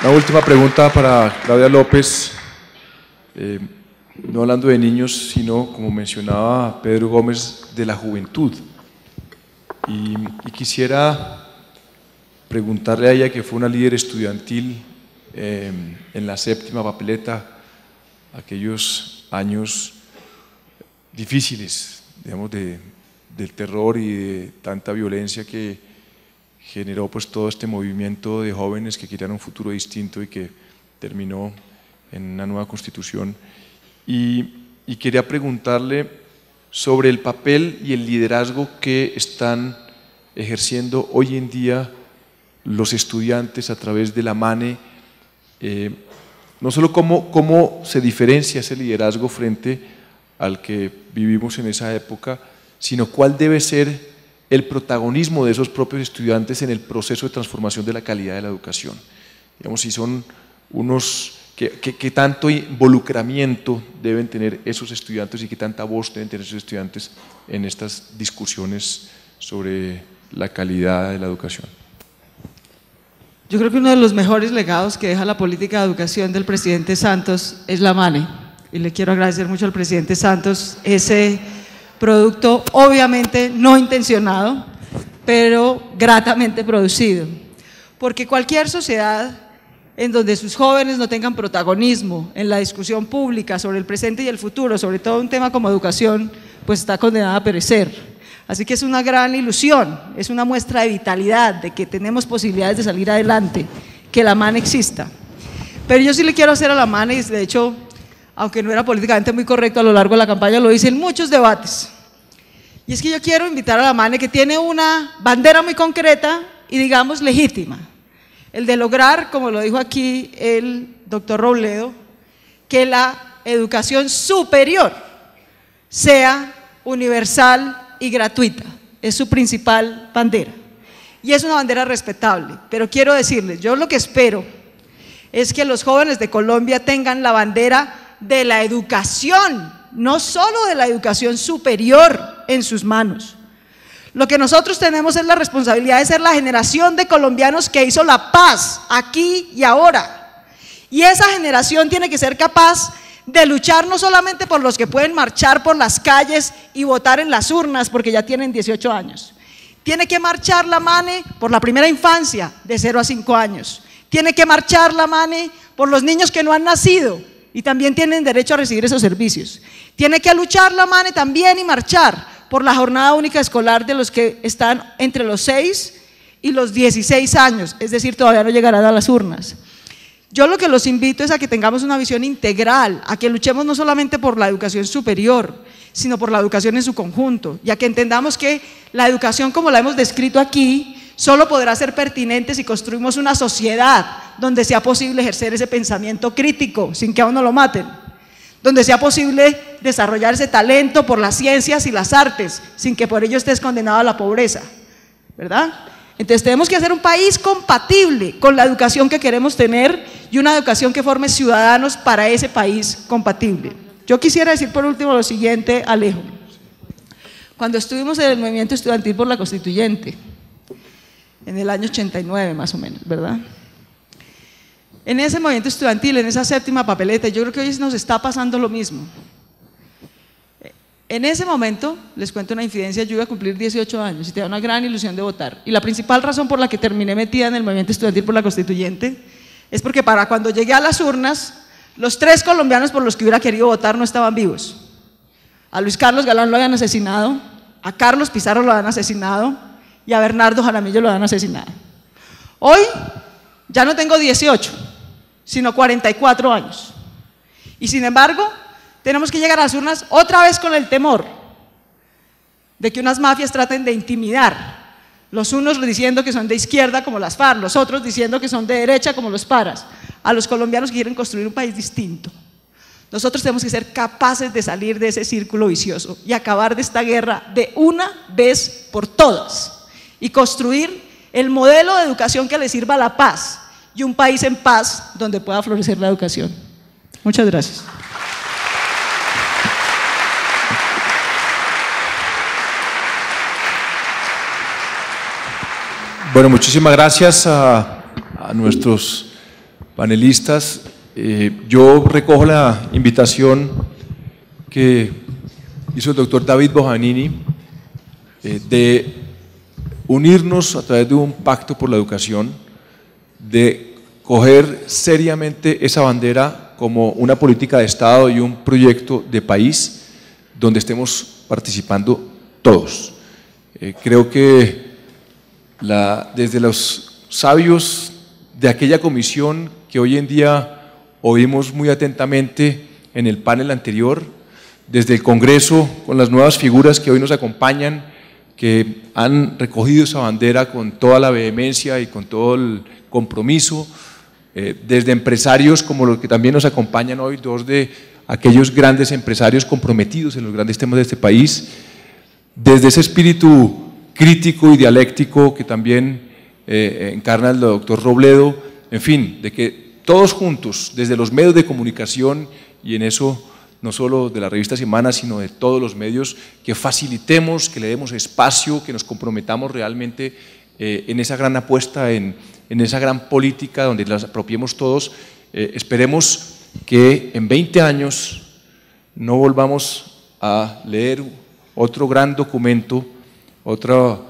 La última pregunta para Claudia López, no hablando de niños, sino, como mencionaba Pedro Gómez, de la juventud. Y quisiera preguntarle a ella, que fue una líder estudiantil en la 7ª papeleta, aquellos años difíciles, digamos, del terror y de tanta violencia que generó pues todo este movimiento de jóvenes que querían un futuro distinto y que terminó en una nueva constitución. Y quería preguntarle sobre el papel y el liderazgo que están ejerciendo hoy en día los estudiantes a través de la MANE, no solo cómo se diferencia ese liderazgo frente al que vivimos en esa época, sino cuál debe ser el protagonismo de esos propios estudiantes en el proceso de transformación de la calidad de la educación. Digamos, si son unos ¿Qué tanto involucramiento deben tener esos estudiantes y qué tanta voz deben tener esos estudiantes en estas discusiones sobre la calidad de la educación? Yo creo que uno de los mejores legados que deja la política de educación del presidente Santos es la MANE, y le quiero agradecer mucho al presidente Santos ese producto obviamente no intencionado, pero gratamente producido, porque cualquier sociedad en donde sus jóvenes no tengan protagonismo en la discusión pública sobre el presente y el futuro, sobre todo un tema como educación, pues está condenada a perecer. Así que es una gran ilusión, es una muestra de vitalidad, de que tenemos posibilidades de salir adelante, que la MANE exista. Pero yo sí le quiero hacer a la MANE, y de hecho, aunque no era políticamente muy correcto a lo largo de la campaña, lo hice en muchos debates. Y es que yo quiero invitar a la MANE, que tiene una bandera muy concreta y digamos legítima, el de lograr, como lo dijo aquí el doctor Robledo, que la educación superior sea universal y gratuita. Es su principal bandera. Y es una bandera respetable, pero quiero decirles, yo lo que espero es que los jóvenes de Colombia tengan la bandera de la educación, no solo de la educación superior en sus manos. Lo que nosotros tenemos es la responsabilidad de ser la generación de colombianos que hizo la paz aquí y ahora. Y esa generación tiene que ser capaz de luchar no solamente por los que pueden marchar por las calles y votar en las urnas porque ya tienen 18 años. Tiene que marchar la MANE por la primera infancia de 0 a 5 años. Tiene que marchar la MANE por los niños que no han nacido y también tienen derecho a recibir esos servicios. Tiene que luchar la MANE también y marchar por la jornada única escolar de los que están entre los 6 y los 16 años, es decir, todavía no llegarán a las urnas. Yo lo que los invito es a que tengamos una visión integral, a que luchemos no solamente por la educación superior, sino por la educación en su conjunto, y a que entendamos que la educación, como la hemos descrito aquí, solo podrá ser pertinente si construimos una sociedad donde sea posible ejercer ese pensamiento crítico sin que a uno lo maten, donde sea posible desarrollar ese talento por las ciencias y las artes, sin que por ello estés condenado a la pobreza, ¿verdad? Entonces tenemos que hacer un país compatible con la educación que queremos tener y una educación que forme ciudadanos para ese país compatible. Yo quisiera decir por último lo siguiente, Alejo. Cuando estuvimos en el movimiento estudiantil por la Constituyente, en el año 89 más o menos, ¿verdad? En ese movimiento estudiantil, en esa 7ª papeleta, yo creo que hoy nos está pasando lo mismo. En ese momento, les cuento una infidencia, yo iba a cumplir 18 años y tenía una gran ilusión de votar. Y la principal razón por la que terminé metida en el movimiento estudiantil por la Constituyente es porque para cuando llegué a las urnas, los 3 colombianos por los que hubiera querido votar no estaban vivos. A Luis Carlos Galán lo habían asesinado, a Carlos Pizarro lo habían asesinado y a Bernardo Jaramillo lo habían asesinado. Hoy ya no tengo 18, sino 44 años. Y sin embargo, tenemos que llegar a las urnas otra vez con el temor de que unas mafias traten de intimidar, los unos diciendo que son de izquierda como las FARC, los otros diciendo que son de derecha como los paras, a los colombianos que quieren construir un país distinto. Nosotros tenemos que ser capaces de salir de ese círculo vicioso y acabar de esta guerra de una vez por todas y construir el modelo de educación que le sirva a la paz y un país en paz donde pueda florecer la educación. Muchas gracias. Bueno, muchísimas gracias a nuestros panelistas. Yo recojo la invitación que hizo el doctor David Bojanini de unirnos a través de un pacto por la educación, de coger seriamente esa bandera como una política de Estado y un proyecto de país donde estemos participando todos. Creo que desde los sabios de aquella comisión que hoy en día oímos muy atentamente en el panel anterior, desde el Congreso con las nuevas figuras que hoy nos acompañan, que han recogido esa bandera con toda la vehemencia y con todo el compromiso, desde empresarios como los que también nos acompañan hoy, 2 de aquellos grandes empresarios comprometidos en los grandes temas de este país, desde ese espíritu crítico y dialéctico que también encarna el doctor Robledo, en fin, de que todos juntos, desde los medios de comunicación, y en eso no solo de la revista Semana, sino de todos los medios, que facilitemos, que le demos espacio, que nos comprometamos realmente en esa gran apuesta, en esa gran política donde las apropiemos todos. Esperemos que en 20 años no volvamos a leer otro gran documento, otro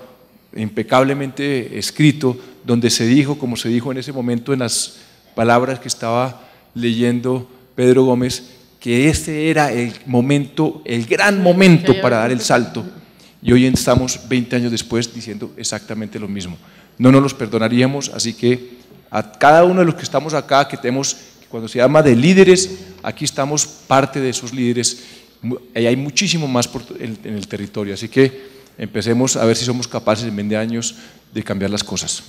impecablemente escrito, donde se dijo, como se dijo en ese momento en las palabras que estaba leyendo Pedro Gómez, que ese era el momento, el gran momento para dar el salto, y hoy estamos 20 años después diciendo exactamente lo mismo. No nos los perdonaríamos, así que a cada uno de los que estamos acá, que tenemos, cuando se llama de líderes, aquí estamos parte de esos líderes, y hay muchísimo más en el territorio, así que empecemos a ver si somos capaces en 20 años de cambiar las cosas.